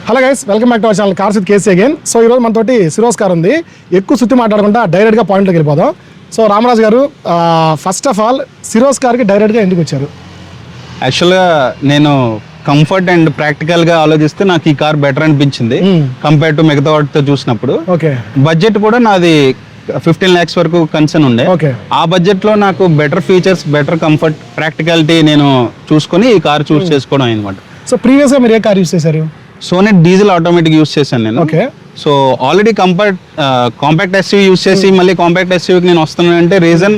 Hello guys, welcome back to our channel cars with KC again. So ఈరోజు మనతోటి సిరోజ్ car ఉంది. ఎక్కువ సుత్తి మాట్లాడకుండా డైరెక్ట్గా పాయింట్లోకి వెళ్ళిపోదాం. సో రామరాజు గారు, ఫస్ట్ ఆఫ్ ఆల్ సిరోజ్ కార్కి డైరెక్ట్గా ఎందుకు వచ్చారు? యాక్చువల్గా నేను కంఫర్ట్ అండ్ ప్రాక్టికల్గా ఆలోచిస్తే నాకు ఈ కార్ బెటర్ అనిపించింది కంపేర్ టు మిగతా వాటితో చూసినప్పుడు. ఓకే, బడ్జెట్ కూడా నాది 15 lakhs వరకు కన్సర్న్ ఉండే. ఓకే, ఆ బడ్జెట్లో నాకు better features, better comfort, practicality నేను చూసుకొని ఈ కార్ చూస్ చేసుకోవడం అనమాట. సో ప్రీవియస్గా మీరు ఏ కార్ యూస్ చేశారు? సోనెట్ డీజిల్ ఆటోమేటిక్ యూస్ చేశాను నేను. Okay, so already compact SUV use చేసి మళ్ళీ కాంపాక్ట్ ఎస్యూవీకి నేను వస్తున్నానంటే రీజన్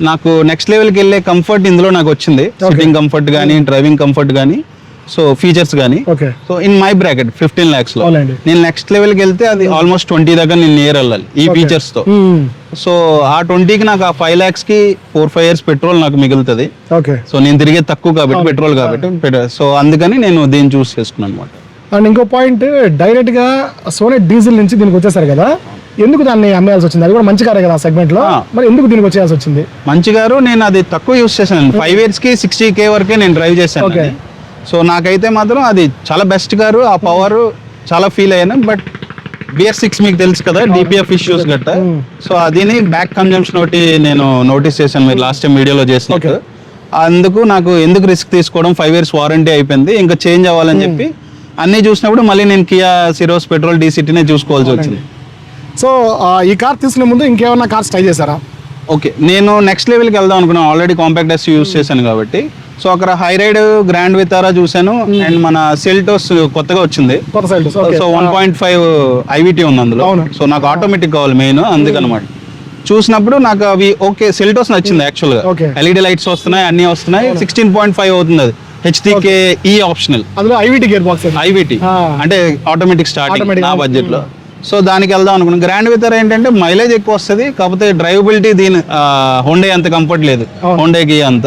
నాకు నెక్స్ట్ లెవెల్కి వెళ్ళే కంఫర్ట్ ఇందులో నాకు వచ్చింది. సిట్టింగ్ కంఫర్ట్ కానీ, డ్రైవింగ్ కంఫర్ట్ కానీ, సో ఫీచర్స్ కానీ. Okay, so in my bracket 15 lakhs లో నేను నెక్స్ట్ లెవెల్కి వెళ్తే అది ఆల్మోస్ట్ 20 దాకా నేను నియర్ వెళ్ళాలి ఈ ఫీచర్స్ తో. సో ఆ 20కి నాకు ఆ 5 lakhs కి 4-5 years పెట్రోల్ నాకు మిగులుతుంది. ఓకే, సో నేను తిరిగే తక్కువ కాబట్టి పెట్రోల్ కాబట్టి, సో అందుకని నేను దీన్ని చూస్ చేసుకున్నాను అనమాట. అండ్ ఇంకో పాయింట్, డైరెక్ట్ గా సోనెట్ డీజిల్ నుంచి దీనికి వచ్చేసారు కదా, ఎందుకు దాన్ని అమ్మేయాల్సి వచ్చింది? అది కూడా మంచి కారే కదా సెగ్మెంట్ లో, మరి ఎందుకు దీనికి వచ్చేయాల్సి వచ్చింది? మంచి కారు, నేను అది తక్కువ యూస్ చేశాను. 5 years కి 60K వరకే నేను డ్రైవ్ చేశాను. సో నాకైతే మాత్రం అది చాలా బెస్ట్ కారు. ఆ పవర్ చాలా ఫీల్ అయ్యాను. బట్ BS6 మీకు తెలుసు కదా, DPF ఇష్యూస్ గట్ట. సో అదిని బ్యాక్ కన్జంప్షన్ ఒకటి నేను నోటీస్ చేశాను మీరు లాస్ట్ టైం వీడియోలో చేసినట్టు. అందుకు నాకు ఎందుకు రిస్క్ తీసుకోవడం, 5 years వారంటీ అయిపోయింది, ఇంకా చేంజ్ అవ్వాలని చెప్పి అన్నీ చూసినప్పుడు మళ్ళీ నేను కియా సిరోస్ పెట్రోల్ DCTనే చూసుకోవాల్సి వచ్చింది. సో ఈ కార్ తీసుకునే ముందు ఇంకేమన్నా కార్స్ ట్రై చేశారా? ఓకే, నేను నెక్స్ట్ లెవెల్కి వెళ్దాం అనుకున్నాను. ఆల్రెడీ కాంపాక్ట్ ఎస్ యూస్ చేశాను కాబట్టి. సో అక్కడ హైరైడ్, గ్రాండ్ వితారా చూశాను. అండ్ మన సెల్టోస్ కొత్తగా వచ్చింది. సో 1.5 IVT ఉంది అందులో. సో నాకు ఆటోమేటిక్ కావాలి మెయిన్, అందుకనమాట. చూసినప్పుడు నాకు అవి ఓకే, సెల్టోస్ నచ్చింది యాక్చువల్గా. LED లైట్స్ వస్తున్నాయి, అన్ని వస్తున్నాయి. 16.5 అవుతుంది అది. HTK E ఆప్షనల్, అందులో IVT గేర్ బాక్స్, IVT అంటే ఆటోమేటిక్ స్టార్టింగ్ నా బడ్జెట్ లో. సో దానికి వెళ్దాం అనుకున్నాను. గ్రాండ్ వితర్ ఏంటంటే మైలేజ్ ఎక్కువ వస్తుంది, కాకపోతే డ్రైవబిలిటీ దీని హోండా అంత కంఫర్ట్ లేదు, హోండాకి అంత.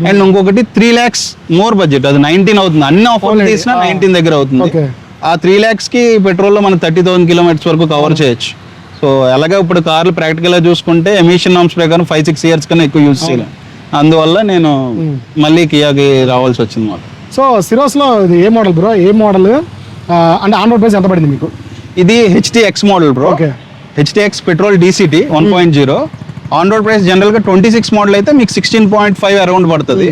అండ్ ఇంకొకటి 3 lakhs మోర్ బడ్జెట్, అది 19 అవుతుంది. అన్ని ఆఫర్ తీసినా 19 దగ్గర అవుతుంది. ఆ 3 lakhs కి పెట్రోల్ లో మనం 30,000 kilometers వరకు కవర్ చేయొచ్చు. సో అలాగే ఇప్పుడు కార్లు ప్రాక్టికల్ గా చూసుకుంటే ఎమిషన్ నామ్స్ ప్రకారం 5-6 years కన్నా ఎక్కువ యూజ్ చేయలేం. అందువల్ల నేను మళ్ళీ కియాకి రావాల్సి వచ్చింది మాకు. సో సిరోస్ లో ఇది ఏ మోడల్ బ్రో? ఏ మోడల్ అంటే ఆన్ రోడ్ ప్రైస్ ఎంత పడింది మీకు? ఇది HTX model bro. HTX petrol DCT 1.0. On road price general గా 26 మోడల్ అయితే మీకు 16.5 అరౌండ్ పడుతుంది.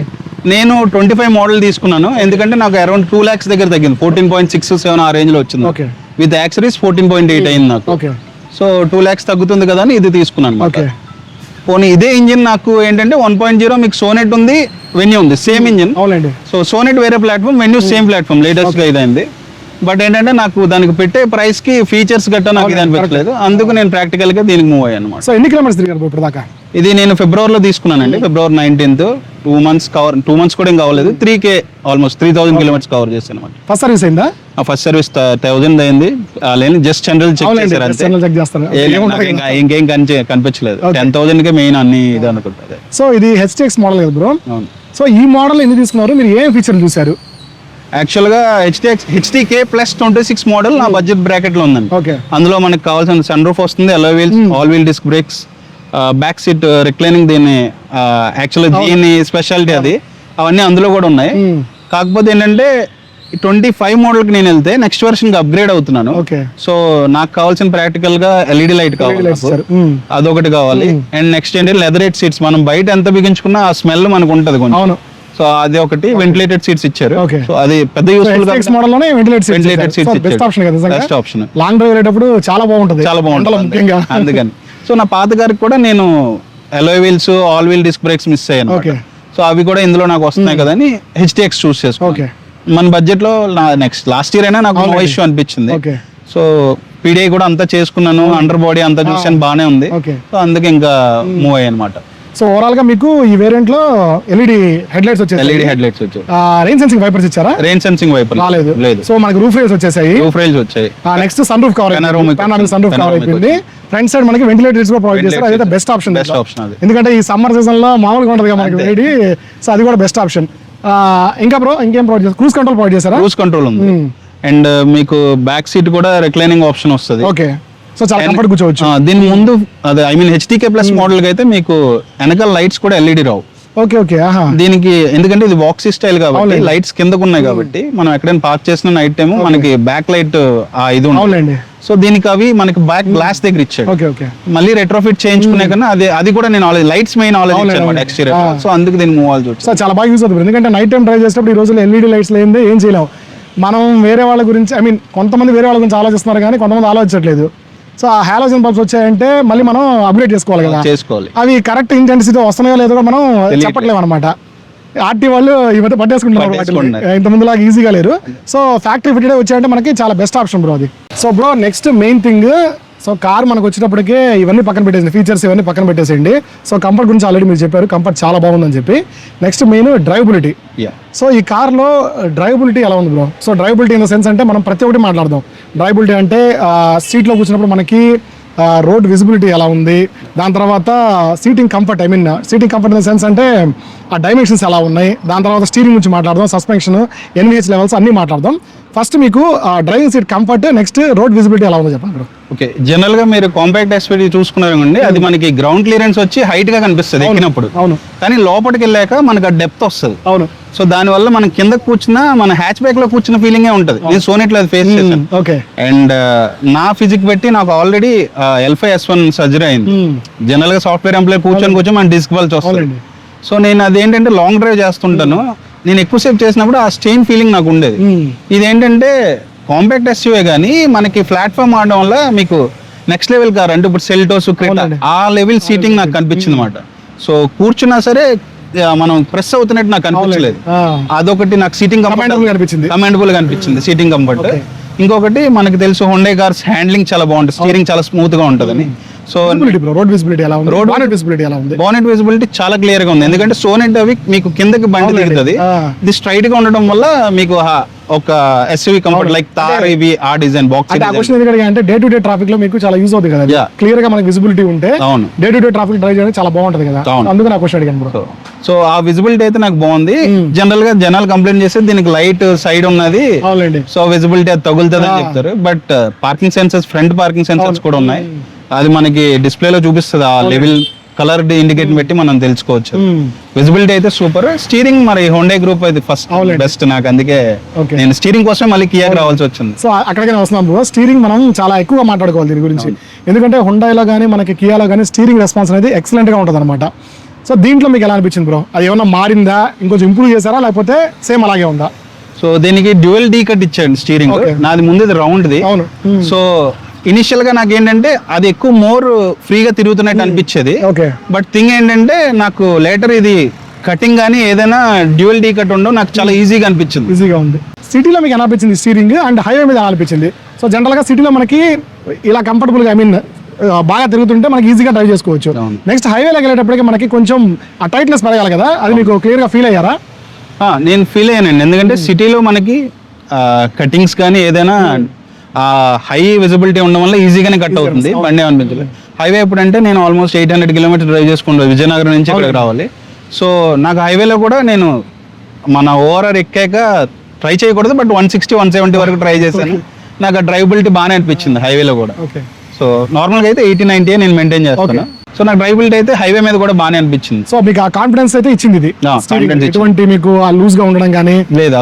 నేను 25 మోడల్ తీసుకున్నాను, ఎందుకంటే నాకు అరౌండ్ 2 lakhs దగ్గర తగ్గింది. 14.67 ఆ రేంజ్ లో వచ్చింది. విత్ యాక్సరీస్ 14.8 అయింది నాకు. సో 2 lakhs తగ్గుతుంది కదా అని ఇది తీసుకున్నాను. పోనీ ఇదే ఇంజిన్ నాకు ఏంటంటే 1.0 మీకు సోనెట్ ఉంది, వెన్యూ ఉంది, సేమ్ ఇంజిన్. సో సోనెట్ వేరే platform, venue same platform, latest గా ఇదైంది. బట్ ఏంటంటే నాకు దానికి పెట్టే ప్రైస్ కి ఫీచర్స్ గట్టా నాకు ఇది అనిపించలేదు. అందుకు నేను ప్రాక్టికల్ గా దీనికి మూవ్ అయ్యాను అనమాట. సో ఎన్ని కిలోమీటర్స్ తిరిగారు ఇప్పుడు దాకా? ఇది నేను ఫిబ్రవరిలో తీసుకున్నానండి, February 19th. 2 months cover, 2 months కూడా ఏం కావలేదు. 3K ఆల్మోస్ట్ 3,000 kilometers కవర్ చేశాను అనమాట. ఫస్ట్ సర్వీస్ అయిందా? ఫస్ట్ సర్వీస్ 1000 అయింది. జస్ట్ జనరల్ చెక్ చేశారు అంతే, ఇంకేం కనిపించలేదు. 10,000 కే మెయిన్ అన్ని ఇది అనుకుంటుంది. సో ఇది HTX మోడల్ కదా బ్రో? సో ఈ మోడల్ ఎందుకు తీసుకున్నారు మీరు? ఏం ఫీచర్ చూసారు? యాక్చువల్గా HTK ప్లస్ 26 మోడల్ నా బడ్జెట్ బ్రాకెట్ లో ఉందండి. అందులో మనకు కావాల్సిన సన్ రూఫ్ వస్తుంది, alloy wheels, all wheel disc brakes, back seat reclining, దీన్ని యాక్చువల్గా దీని స్పెషాలిటీ అది, అవన్నీ అందులో కూడా ఉన్నాయి. కాకపోతే ఏంటంటే 25 మోడల్కి నేను వెళ్తే నెక్స్ట్ వర్షన్ కి అప్గ్రేడ్ అవుతున్నాను. సో నాకు కావాల్సిన ప్రాక్టికల్ గా LED లైట్ కావాలి, అదొకటి కావాలి. అండ్ నెక్స్ట్ ఏంటంటే లెదరేట్ సీట్స్, మనం బయట ఎంత బిగించుకున్నా ఆ స్మెల్ మనకు ఉంటది కొంచెం. సో అది ఒకటి. వెంటిలేటెడ్ సీట్స్ ఇచ్చారు. సో అది పెద్ద యూస్ఫుల్ మోడల్ లోనే వెంటిలేటెడ్ సీట్స్ బెస్ట్ ఆప్షన్ కదా. బెస్ట్ ఆప్షన్, లాంగ్ డ్రైవ్ వెళ్ళేటప్పుడు చాలా బాగుంటుంది, చాలా బాగుంటుంది అందుకని. సో నా పాత గారికి కూడా నేను alloy wheels, all wheel disc brakes miss అయ్యాను. సో అవి కూడా ఇందులో నాకు వస్తున్నాయి కదా అని HTX చూస్ చేసుకో. మన బడ్జెట్ లో లాస్ట్ ఇయర్ అయినా నాకు నో ఇష్యూ అనిపించింది. సో PDI కూడా అంతా చేసుకున్నాను, అండర్ బాడీ అంతా చూసాను, బాగానే ఉంది. సో అందుకే ఇంకా మూవ్ అయ్యాయి అనమాట. సో ఓవరాల్ గా మీకు ఈ వేరియంట్ లో LED హెడ్ లైట్స్ వచ్చాయి. రెయిన్ సెన్సింగ్ వైపర్స్ ఇచ్చారా? రెయిన్ సెన్సింగ్ వైపర్ లేదు. సో మనకి రూఫ్ రైల్స్ వచ్చేసాయి. Next sunroof cover, sunroof cover అయిపోయింది. ఫ్రంట్ సైడ్ మనకి వెంటిలేటర్స్ కూడా ప్రొవైడ్ చేస్తారు. అదైతే బెస్ట్ ఆప్షన్, ఎందుకంటే ఈ సమ్మర్ సీజన్ లో మామూలుగా ఉంటుంది కదా మనకి వేడి. సో అది కూడా బెస్ట్ ఆప్షన్. ఇంకా బ్రో ఇంకేం ప్రొవైడ్ చేస్తారు? క్రూజ్ కంట్రోల్ ప్రొవైడ్ చేస్తారా? క్రూజ్ కంట్రోల్ ఉంది. అండ్ మీకు బ్యాక్ సీట్ కూడా రిక్లైనింగ్ ఆప్షన్ వస్తుంది. సో చాలా కంఫర్ట్ కూర్చోవచ్చు. దీని ముందు అదే HTK ప్లస్ మోడల్ కి అయితే మీకు వెనకాల లైట్స్ కూడా LED రావు. ఓకే ఓకే ఆహా దీనికి ఎందుకంటే ఇది బాక్సీ స్టైల్ కాబట్టి లైట్స్ కిందకు ఉన్నాయి కాబట్టి మనం ఎక్కడైనా పార్క్ చేసిన నైట్ టైం మనకి బ్యాక్ లైట్ ఇది అవునండి. సో దీనికి అవి మనకి బ్యాక్ గ్లాస్ దగ్గర ఇచ్చాడు. ఓకే ఓకే మళ్ళీ రెట్రోఫిట్ చేయించుకునే కన్నా అది కూడా నేను already lights main already exterior, so అందుకు దీన్ని మూవ్ అవ్వాలి చూసి. సో చాలా బాగా యూస్ అవుతుంది ఎందుకంటే నైట్ టైం డ్రైవ్ చేసేటప్పుడు ఈ రోజుల్లో ఎల్ఈడి లైట్స్ లేనిదే ఏం చేయలేము. మనం వేరే వాళ్ళ గురించి ఐ మీన్ కొంతమంది వేరే వాళ్ళ గురించి ఆలోచిస్తున్నారు కానీ కొంతమంది ఆలోచించట్లేదు. సో ఆ హాలోజన్ బల్బ్స్ వచ్చాయంటే మళ్ళీ మనం అప్గ్రేడ్ చేసుకోవాలి కదా, చేసుకోవాలి. అవి కరెక్ట్ ఇంటెన్సిటీ వస్తున్నాయో లేదో మనం చెప్పట్లేము అనమాట. ఆర్టీ వాళ్ళు ఈ మధ్య పట్టేసుకుంటున్నారు, ఇంత ముందులాగా ఈజీగా లేరు. సో ఫ్యాక్టరీ ఫిటెడ్ వచ్చాయంటే మనకి చాలా బెస్ట్ ఆప్షన్ బ్రో అది. So bro next main thing, so car మనకు వచ్చేటప్పటికే ఇవన్నీ పక్కన పెట్టేసి ఫీచర్స్ ఇవన్నీ పక్కన పెట్టేసేయండి. సో కంఫర్ట్ గురించి ఆల్రెడీ మీరు చెప్పారు, కంఫర్ట్ చాలా బాగుందని చెప్పి. Next main drivability. సో ఈ కార్లో డ్రైవబిలిటీ ఎలా ఉంది bro? So drivability in the sense అంటే మనం ప్రతి ఒక్కటి మాట్లాడదాం. డ్రైవబిలిటీ అంటే సీట్లో కూర్చున్నప్పుడు మనకి రోడ్ విజిబిలిటీ ఎలా ఉంది, దాని తర్వాత seating comfort, I mean seating comfort in the sense అంటే ఆ డైమెన్షన్స్ ఎలా ఉన్నాయి, దాని తర్వాత స్టీరింగ్ గురించి మాట్లాడదాం, సస్పెన్షన్, ఎన్విహెచ్ లెవెల్స్ అన్నీ మాట్లాడదాం. ఫస్ట్ మీకు driving seat comfort, next road visibility ఎలా ఉందో చెప్పండి బ్రో. ఓకే, జనరల్ గా మీరు కాంపాక్ట్ ఎస్యూవీ చూసుకున్నారండి, అది మనకి గ్రౌండ్ క్లియరెన్స్ వచ్చి హైట్ గా కనిపిస్తుంది ఎక్కినప్పుడు. అవును. కానీ లోపలికి వెళ్ళాక మనకు ఆ డెప్త్ వస్తుంది. అవును. సో దానివల్ల మనం కింద కూర్చున్నా మన హ్యాచ్ బ్యాక్ లో కూర్చున్న ఫీలింగే ఉంటుంది. నేను సోనెట్లో అది ఫేస్ చేశాను. ఓకే. అండ్ నా ఫిజిక్ బట్టి నాకు ఆల్రెడీ L5S1 సర్జరీ అయింది. జనరల్ గా సాఫ్ట్వేర్ ఎంప్లాయ్ కూర్చొని మన డిస్క్ బల్జ్ వస్తుంది. సో నేను అదేంటంటే లాంగ్ డ్రైవ్ చేస్తుంటాను, నేను ఎక్కువసేపు చేసినప్పుడు ఆ స్ట్రెయిన్ ఫీలింగ్ నాకు ఉండేది. ఇదేంటంటే కాంపాక్ట్ ఎస్యూవీ కానీ మనకి ప్లాట్ఫామ్ ఆడడం వల్ల మీకు నెక్స్ట్ లెవెల్ కార్ అంటే ఇప్పుడు సెల్టోస్, క్రెటా ఆ లెవెల్ సీటింగ్ నాకు కనిపించింది అనమాట. సో కూర్చున్నా సరే మనం ప్రెస్ అవుతున్నట్టు నాకు అనిపించలేదు. అదొకటి నాకు సీటింగ్ కమాండబుల్ గా అనిపించింది సీటింగ్ కంఫర్ట్. ఇంకొకటి మనకి తెలుసు హుండై కార్స్ హ్యాండ్లింగ్ చాలా బాగుంటుంది, స్టీరింగ్ చాలా స్మూత్ గా ఉంటుందని. సో రోడ్ విజిబిలిటీ ఎలా ఉంది? రోడ్ విజిబిలిటీ ఎలా ఉంది? బోనెట్ విజిబిలిటీ చాలా క్లియర్ గా ఉంది, ఎందుకంటే సోనెట్ అవి మీకు కిందకి బండి దిగుతుంది, ఇది స్ట్రైట్ గా ఉండడం వల్ల మీకు ఒక ఎస్యూవీ కంఫర్ట్ లైక్ తార్ ఇవి ఆ డిజైన్ బాక్స్. అంటే డే టు డే ట్రాఫిక్ లో మీకు చాలా యూజ్ అవుతుంది కదా, క్లియర్ గా మనకి విజిబిలిటీ ఉంటే day to day traffic drive చేయడానికి చాలా బాగుంటది కదా, అందుకు నాకు క్వశ్చన్ అడిగాను బ్రో. సో ఆ విజిబిలిటీ అయితే నాకు బాగుంది. జనరల్ గా జనాలు కంప్లైంట్ చేస్తే దీనికి లైట్ సైడ్ ఉన్నది, సో విజిబిలిటీ అది తగులుతుంది అని చెప్తారు. But parking sensors, front parking sensors కూడా ఉన్నాయి, అది మనకి డిస్ప్లేలో చూపిస్తుంది. ఆ లెవెల్ కలర్ ఇండికేట్ పెట్టి మనం తెలుసుకోవచ్చు. విజిబిలిటీ అయితే సూపర్. స్టీరింగ్ మరి హోండా గ్రూప్ అయితే ఫస్ట్ బెస్ట్ నాకు, అందుకే నేను స్టీరింగ్ కోసం మళ్ళీ కియాకి రావాల్సి వచ్చింది. సో అక్కడికైనా వస్తున్నాం బ్రో, స్టీరింగ్ మనం చాలా ఎక్కువగా మాట్లాడుకోవాలి దీని గురించి, ఎందుకంటే హుండాయిలో కానీ మనకి కియాలో కానీ స్టీరింగ్ రెస్పాన్స్ అనేది ఎక్సలెంట్ గా ఉంటుంది అనమాట. సో దీంట్లో మీకు ఎలా అనిపించింది బ్రో? అది ఏమన్నా మారిందా, ఇంకొంచెం ఇంప్రూవ్ చేశారా, లేకపోతే సేమ్ అలాగే ఉందా? సో దీనికి డ్యూయల్ డీ కట్ ఇచ్చాడు స్టీరింగ్, నాది ముందు రౌండ్ది. సో ఇనిషియల్ గా నాకు ఏంటంటే అది ఎక్కువ మోర్ ఫ్రీగా తిరుగుతున్నట్టు అనిపించేది. బట్ థింగ్ ఏంటంటే నాకు లేటర్ ఇది కటింగ్ కానీ ఏదైనా డ్యూయల్ డీ కట్ ఉండవు, నాకు చాలా ఈజీగా అనిపించింది. ఈజీగా ఉంది. సిటీలో మీకు ఎలా అనిపించింది స్టీరింగ్, అండ్ హైవే మీద ఎలా అనిపించింది? సో జనరల్ గా సిటీలో మనకి ఇలా కంఫర్టబుల్ గా ఐ మీన్ బాగా తిరుగుతుంటే మనకి ఈజీగా డ్రైవ్ చేసుకోవచ్చు. నెక్స్ట్ హైవేలోకి వెళ్ళేటప్పటికి మనకి కొంచెం ఆ టైట్నెస్ పెరగాలి కదా, అది మీకు క్లియర్ గా ఫీల్ అయ్యారా? నేను ఫీల్ అయ్యానండి, ఎందుకంటే సిటీలో మనకి కటింగ్స్ కానీ ఏదైనా హై విజిబిలిటీ ఉండడం వల్ల ఈజీగానే కట్ అవుతుంది, బండి అనిపించలేదు. హైవే ఎప్పుడంటే నేను ఆల్మోస్ట్ 800 కిలోమీటర్ డ్రైవ్ చేసుకుంటాను విజయనగరం నుంచి ఇక్కడికి రావాలి. సో నాకు హైవేలో కూడా నేను మన ఓవరాల్ ఎక్కాక ట్రై చేయకూడదు, బట్ 160, 170 వరకు ట్రై చేశాను. నాకు ఆ డ్రైవబిలిటీ బాగానే అనిపించింది హైవేలో కూడా. సో నార్మల్గా అయితే 80-90 నేను మెయింటైన్ చేస్తాను. సో నాకు డ్రైవబిలిటీ అయితే హైవే మీద కూడా బాగానే అనిపించింది. సో మీకు ఆ కాన్ఫిడెన్స్ అయితే ఇచ్చింది ఇది, ఎటువంటి మీకు ఆ లూజ్ గా ఉండడం కానీ లేదు,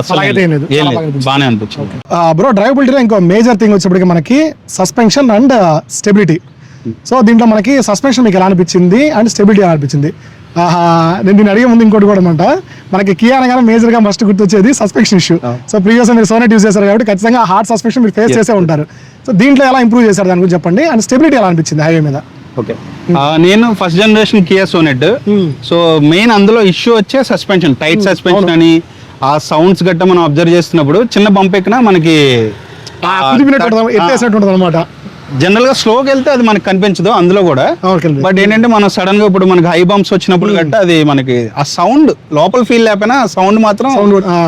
బాగానే అనిపించింది. బ్రో డ్రైవబిలిటీలో ఇంకో మేజర్ థింగ్ వచ్చేప్పటికి మనకి సస్పెన్షన్ అండ్ స్టెబిలిటీ. సో దీంట్లో మనకి సస్పెన్షన్ మీకు ఎలా అనిపించింది అండ్ స్టెబిలిటీ ఎలా అనిపించింది? నేను దీన్ని అడిగే ముందు ఇంకోటి కూడా అనమాట, మనకి కియా అనగానే మేజర్ గా ఫస్ట్ గుర్తొచ్చేది సస్పెన్షన్ ఇష్యూ. సో ప్రీవియస్ మీరు సోనెట్ యూస్ చేశారు కాబట్టి ఖచ్చితంగా హార్డ్ సస్పెన్షన్ మీరు ఫేస్ చేసే ఉంటారు. సో దీంట్లో ఎలా ఇంప్రూవ్ చేశారు దాని గురించి చెప్పండి, అండ్ స్టెబిలిటీ ఎలా అనిపించింది హైవే మీద? ఓకే, నేను first generation Kia Sonet. So main అందులో ఇష్యూ వచ్చే సస్పెన్షన్, టైట్ సస్పెన్షన్ అని ఆ సౌండ్స్ గట్ట మనం అబ్జర్వ్ చేస్తున్నప్పుడు చిన్న బంప్ ఎక్కినా మనకి అనమాట. జనరల్ గా స్లోకి వెళ్తే అది మనకి కనిపించదు అందులో కూడా. బట్ ఏంటంటే మనం సడన్ గా ఇప్పుడు మనకి హై బంప్స్ వచ్చినప్పుడు గట్ట అది మనకి ఆ సౌండ్ లోపల ఫీల్ లేకపోయినా సౌండ్ మాత్రం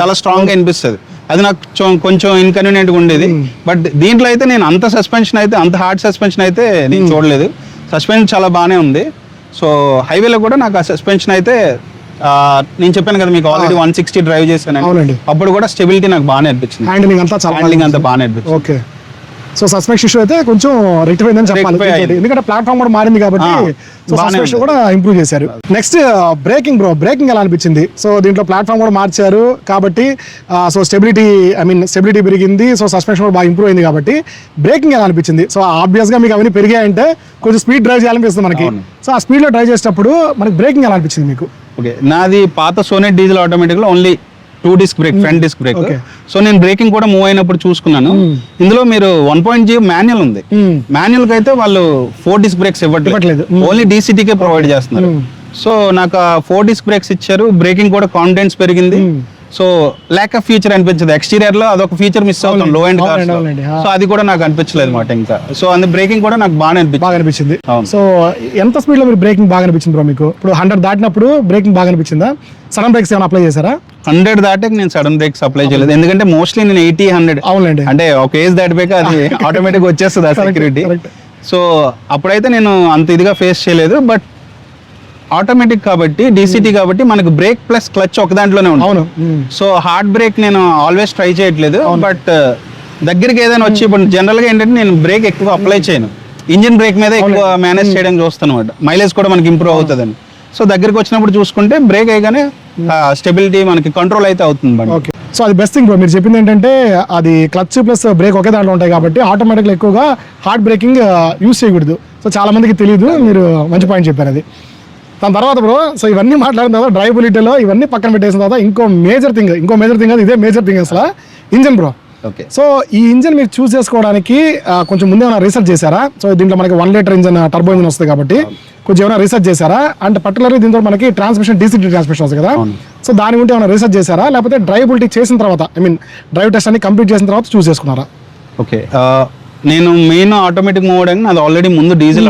చాలా స్ట్రాంగ్ గా అనిపిస్తుంది. అది నాకు కొంచెం ఇన్కన్వీనియంట్ గా ఉండేది. బట్ దీంట్లో అయితే నేను అంత సస్పెన్షన్ అయితే, అంత హార్డ్ సస్పెన్షన్ అయితే నేను చూడలేదు. సస్పెన్షన్ చాలా బాగానే ఉంది. సో హైవేలో కూడా నాకు ఆ సస్పెన్షన్ అయితే నేను చెప్పాను కదా మీకు ఆల్రెడీ 160 డ్రైవ్ చేశాను, అప్పుడు కూడా స్టెబిలిటీ నాకు బాగానే అనిపించింది, హ్యాండ్లింగ్ అంతా బాగానే అనిపించింది. ఓకే. సో సస్పెన్షన్ ఇష్యూ అయితే కొంచెం రెక్టిఫై అయిందని చెప్పాలి Rectify అయింది. ఎందుకంటే ప్లాట్ఫామ్ కూడా మారింది కాబట్టి సో బాగానే సస్పెన్షన్ ఉంది. కూడా ఇంప్రూవ్ చేశారు. నెక్స్ట్ బ్రేకింగ్ బ్రో, బ్రేకింగ్ ఎలా అనిపించింది? సో దీంట్లో ప్లాట్ఫామ్ కూడా మార్చారు కాబట్టి సో స్టెబిలిటీ పెరిగింది, సో సస్పెన్షన్ కూడా బాగా ఇంప్రూవ్ అయింది కాబట్టి బ్రేకింగ్ ఎలా అనిపించింది? సో ఆబ్వియస్ గా మీకు అవన్నీ పెరిగాయంటే కొంచెం స్పీడ్ డ్రైవ్ చేయాలనిపిస్తుంది మనకి. సో ఆ స్పీడ్ లో డ్రైవ్ చేసేటప్పుడు మనకి బ్రేకింగ్ ఎలా అనిపించింది మీకు? ఓకే, నాది పాత సోనెట్ డీజిల్ ఆటోమేటిక్ లో only 2 disc brake, front disc brake. Okay. So నేను బ్రేకింగ్ కూడా మూవ్ అయినప్పుడు చూసుకున్నాను, ఇందులో మీరు 1.0 మాన్యువల్ ఉంది. మాన్యువల్ కి అయితే వాళ్ళు 4 డిస్క్ బ్రేక్స్ ఇవ్వట్లేదు, ఓన్లీ డీసీటీకే ప్రొవైడ్ చేస్తున్నారు. సో నాకు 4 డిస్క్ బ్రేక్స్ ఇచ్చారు, బ్రేకింగ్ కూడా కాన్ఫిడెన్స్ పెరిగింది. సో ల్యాక్ ఆఫ్ ఫీచర్ అనిపించదు, ఎక్స్టీరియర్ లో అదొక ఫీచర్ మిస్ అవుతాం లో ఎండ్ కార్స్ లో. సో అది కూడా నాకు అనిపించలేదు అనమాట ఇంకా. సో అందుకే బ్రేకింగ్ కూడా నాకు బాగా అనిపించింది. అవును. సో ఎంత స్పీడ్ లో మీరు బ్రేకింగ్ బాగా అనిపించింది బ్రో మీకు? ఇప్పుడు 100 దాటినప్పుడు బ్రేకింగ్ బాగా అనిపించిందా? సడన్ బ్రేక్స్ ఏమైనా అప్లై చేశారా? 100 దాటే నేను సడన్ బ్రేక్స్ అప్లై చేయలేదు, ఎందుకంటే మోస్ట్లీ నేను 80-100 అవునండి, అంటే ఒక ఏజ్ దాటిపోయాక అది ఆటోమేటిక్ వచ్చేస్తుంది ఆ సెక్యూరిటీ. సో అప్పుడైతే నేను అంత ఇదిగా ఫేస్ చేయలేదు. బట్ ఆటోమేటిక్ కాబట్టి డీసీటీ కాబట్టి మనకు బ్రేక్ ప్లస్ క్లచ్ ఒక దాంట్లోనే ఉంటుంది. అవును. సో హార్డ్ బ్రేక్ నేను ఆల్వేస్ ట్రై చేయట్లేదు. బట్ దగ్గరికి ఏదైనా వచ్చి ఇప్పుడు జనరల్ గా ఏంటంటే నేను బ్రేక్ ఎక్కువ అప్లై చేయను, ఇంజిన్ బ్రేక్ మీద ఎక్కువ మేనేజ్ చేయడం చూస్తాను అనమాట, మైలేజ్ కూడా మనకి ఇంప్రూవ్ అవుతుందని. సో దగ్గరికి వచ్చినప్పుడు చూసుకుంటే బ్రేక్ అయ్యగానే స్టెబిలిటీ మనకి కంట్రోల్ అయితే అవుతుంది బండి. ఓకే, సో అది బెస్ట్ థింగ్ బ్రో. మీరు చెప్పింది ఏంటంటే అది క్లచ్ ప్లస్ బ్రేక్ ఒకే దాంట్లో ఉంటాయి కాబట్టి ఆటోమేటిక్గా ఎక్కువగా హార్డ్ బ్రేకింగ్ యూస్ చేయకూడదు. సో చాలా మందికి తెలియదు, మీరు మంచి పాయింట్ చెప్పారు అది. దాని తర్వాత బ్రో, సో ఇవన్నీ మాట్లాడిన తర్వాత డ్రైవబిలిటీలో ఇవన్నీ పక్కన పెట్టేసిన తర్వాత ఇంకో మేజర్ థింగ్ అది ఇదే మేజర్ థింగ్ అసలు ఇంజన్ బ్రో. ఓకే, సో ఈ ఇంజన్ మీరు చూస్ చేసుకోవడానికి కొంచెం ముందే ఏమైనా రీసెర్చ్ చేశారా? సో దీంట్లో మనకి 1 లీటర్ ఇంజన్, టర్బో ఇంజన్ వస్తుంది కాబట్టి కొంచెం ఏమైనా రీసెర్చ్ చేశారా? అంటే పర్టికులర్గా దీంతో మనకి ట్రాన్స్మిషన్ డీసీటీ ట్రాన్స్మిషన్ వస్తుంది కదా, సో దాని గురించి ఏమైనా రీసెర్చ్ చేశారా? లేకపోతే డ్రైవబిలిటీ చేసిన తర్వాత డ్రైవ్ టెస్ట్ అన్ని కంప్లీట్ చేసిన తర్వాత చూస్ చేసుకున్నారా? ఓకే, నేను మెయిన్ ఆటోమేటిక్ మోడ్ అవడానికి నాది ఆల్రెడీ ముందు డీజిల్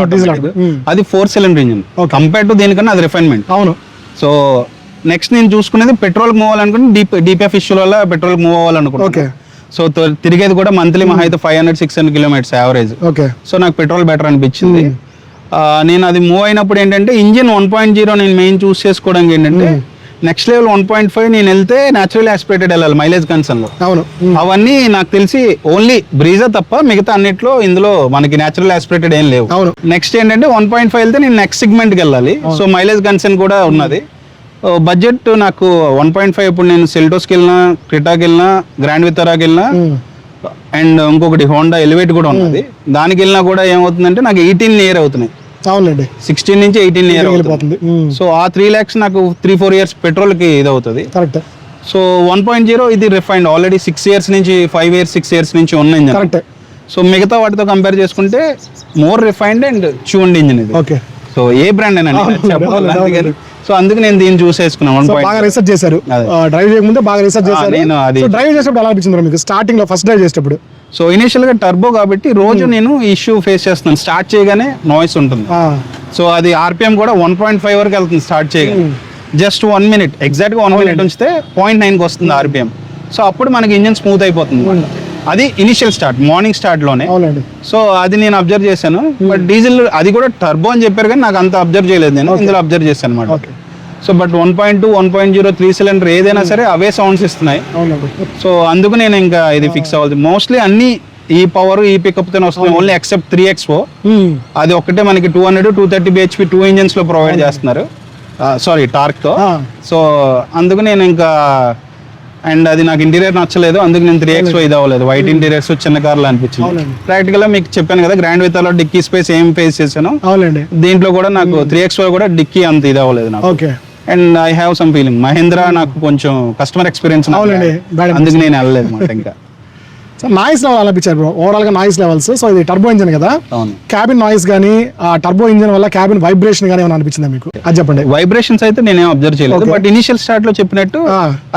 అది 4 సిలిండర్ ఇంజిన్, కంపేర్ టు దీనికన్నా అది రిఫైన్మెంట్. అవును. సో నెక్స్ట్ నేను చూసుకునేది పెట్రోల్ మూవ్ అవ్వాలనుకుంటే డిపిఎఫ్ ఇష్యూ వల్ల పెట్రోల్ మూవ్ అవ్వాలనుకుంటున్నాను. సో తిరిగేది కూడా మంత్లీ మహా అయితే 500-600 కిలోమీటర్స్ యావరేజ్. ఓకే, సో నాకు పెట్రోల్ బెటర్ అనిపించింది. నేను అది మూవ్ అయినప్పుడు ఏంటంటే ఇంజిన్ 1.0 నేను మెయిన్ చూస్ చేసుకోవడానికి ఏంటంటే నెక్స్ట్ లెవెల్ 1.5 నేను వెళ్తే న్యాచురల్ ఆస్పిరేటెడ్ వెళ్ళాలి మైలేజ్ కన్సర్న్ లో. అవును. అవన్నీ నాకు తెలిసి ఓన్లీ బ్రీజా తప్ప మిగతా అన్నిట్లో ఇందులో మనకి న్యాచురల్ ఆస్పిరేటెడ్ ఏం లేవు. అవును. నెక్స్ట్ ఏంటంటే 1.5 వెళ్తే నేను నెక్స్ట్ సెగ్మెంట్కి వెళ్ళాలి. సో మైలేజ్ కన్సర్న్ కూడా ఉన్నది. బడ్జెట్ నాకు 1.5 ఇప్పుడు నేను సెల్టోస్కి వెళ్ళినా, క్రిటాకి వెళ్ళినా, గ్రాండ్ వితారాకి వెళ్ళినా, అండ్ ఇంకొకటి హోండా ఎలివేట్ కూడా ఉన్నది, దానికి వెళ్ళినా కూడా ఏమవుతుందంటే నాకు 18 ఇయర్ అవుతున్నాయి. అవునండి, 16 నుంచి 18 ఇయర్ అవుతుంది. సో ఆ 3 lakhs నాకు 3-4 years పెట్రోల్ కి ఇది అవుతుంది. కరెక్ట్. సో 1.0 ఇది రిఫైన్డ్ ఆల్రెడీ 6 years నుంచి 5 years 6 years నుంచి ఉన్న ఇంజన్. కరెక్ట్. సో మిగతా వాటితో కంపేర్ చేసుకుంటే more refined and tuned engine ఇది. ఓకే, సో ఏ బ్రాండ్ అయినా సో అందుకు నేను దీన్ని చూస్ చేసుకున్నాను. బాగా రీసెర్చ్ చేశారు, డ్రైవ్ చేయకముందే బాగా రీసెర్చ్ చేశారు. నేను అది డ్రైవ్ చేసేటప్పుడు ఎలా అనిపించింది మీకు స్టార్టింగ్ లో ఫస్ట్ డ్రైవ్ చేసేటప్పుడు? సో ఇనిషియల్ గా టర్బో కాబట్టి రోజు నేను ఇష్యూ ఫేస్ చేస్తున్నాను, స్టార్ట్ చేయగానే నాయిస్ ఉంటుంది. సో అది ఆర్పిఎం కూడా 1.5 వరకు వెళ్తుంది స్టార్ట్ చేయగానే. జస్ట్ 1 minute ఎగ్జాక్ట్ గా 1 minute ఉంచితే 0.9కి వస్తుంది ఆర్పిఎం. సో అప్పుడు మనకి ఇంజన్ స్మూత్ అయిపోతుంది. అది ఇనిషియల్ స్టార్ట్, మార్నింగ్ స్టార్ట్ లోనే. సో అది నేను అబ్జర్వ్ చేశాను. బట్ డీజిల్ అది కూడా టర్బో అని చెప్పారు కానీ నాకు అంత అబ్జర్వ్ చేయలేదు, నేను ఇందులో అబ్జర్వ్ చేశాను అనమాట. సో బట్ 1.2, 1.0, 3 సిలిండర్ ఏదైనా సరే అవే సౌండ్స్ ఇస్తున్నాయి. సో అందుకు నేను ఇంకా ఇది ఫిక్స్ అవ్వాలి. మోస్ట్లీ అన్ని ఈ పవర్ ఈ పికప్ తోనే వస్తుంది, ఓన్లీ ఎక్సెప్ట్ 3XO అది ఒక్కటే మనకి 200-230 bhp 2 ఇంజన్స్ లో ప్రొవైడ్ చేస్తున్నారు, సారీ టార్క్ తో. సో అందుకు నేను ఇంకా అండ్ అది నాకు ఇంటీరియర్ నచ్చలేదు, అందుకు నేను 3XO ఇది అవ్వలేదు. వైట్ ఇంటీరియర్స్ చిన్న కార్లు అనిపించింది. ప్రాక్టికల్ గా మీకు చెప్పాను కదా గ్రాండ్ వితాలో డిక్కీ స్పేస్ ఏం ఫేస్ చేశాను, దీంట్లో కూడా నాకు 3XO కూడా డిక్కీ అంత ఇది అవ్వలేదు నాకు. And I have some feeling Mahindra నాకు కొంచెం కస్టమర్ ఎక్స్పీరియన్స్, అందుకు నేను వెళ్ళలేదు మాట ఇంకా. నాయిస్ లెవెల్ అనిపించారు బ్రో, ఓవరాల్ గా నాయిస్ లెవెల్స్. సో ఇది టర్బో ఇంజన్ కదా, క్యాబిన్ నాయిస్ గానీ ఆ టర్బో ఇంజన్ వల్ల క్యాబిన్ వైబ్రేషన్ గానీ ఏమైనా అనిపించిందా మీకు? అది చెప్పండి. వైబ్రేషన్స్ అయితే నేనేం అబ్జర్వ్ చేయలేదు, బట్ ఇనిషియల్ స్టార్ట్ లో చెప్పినట్టు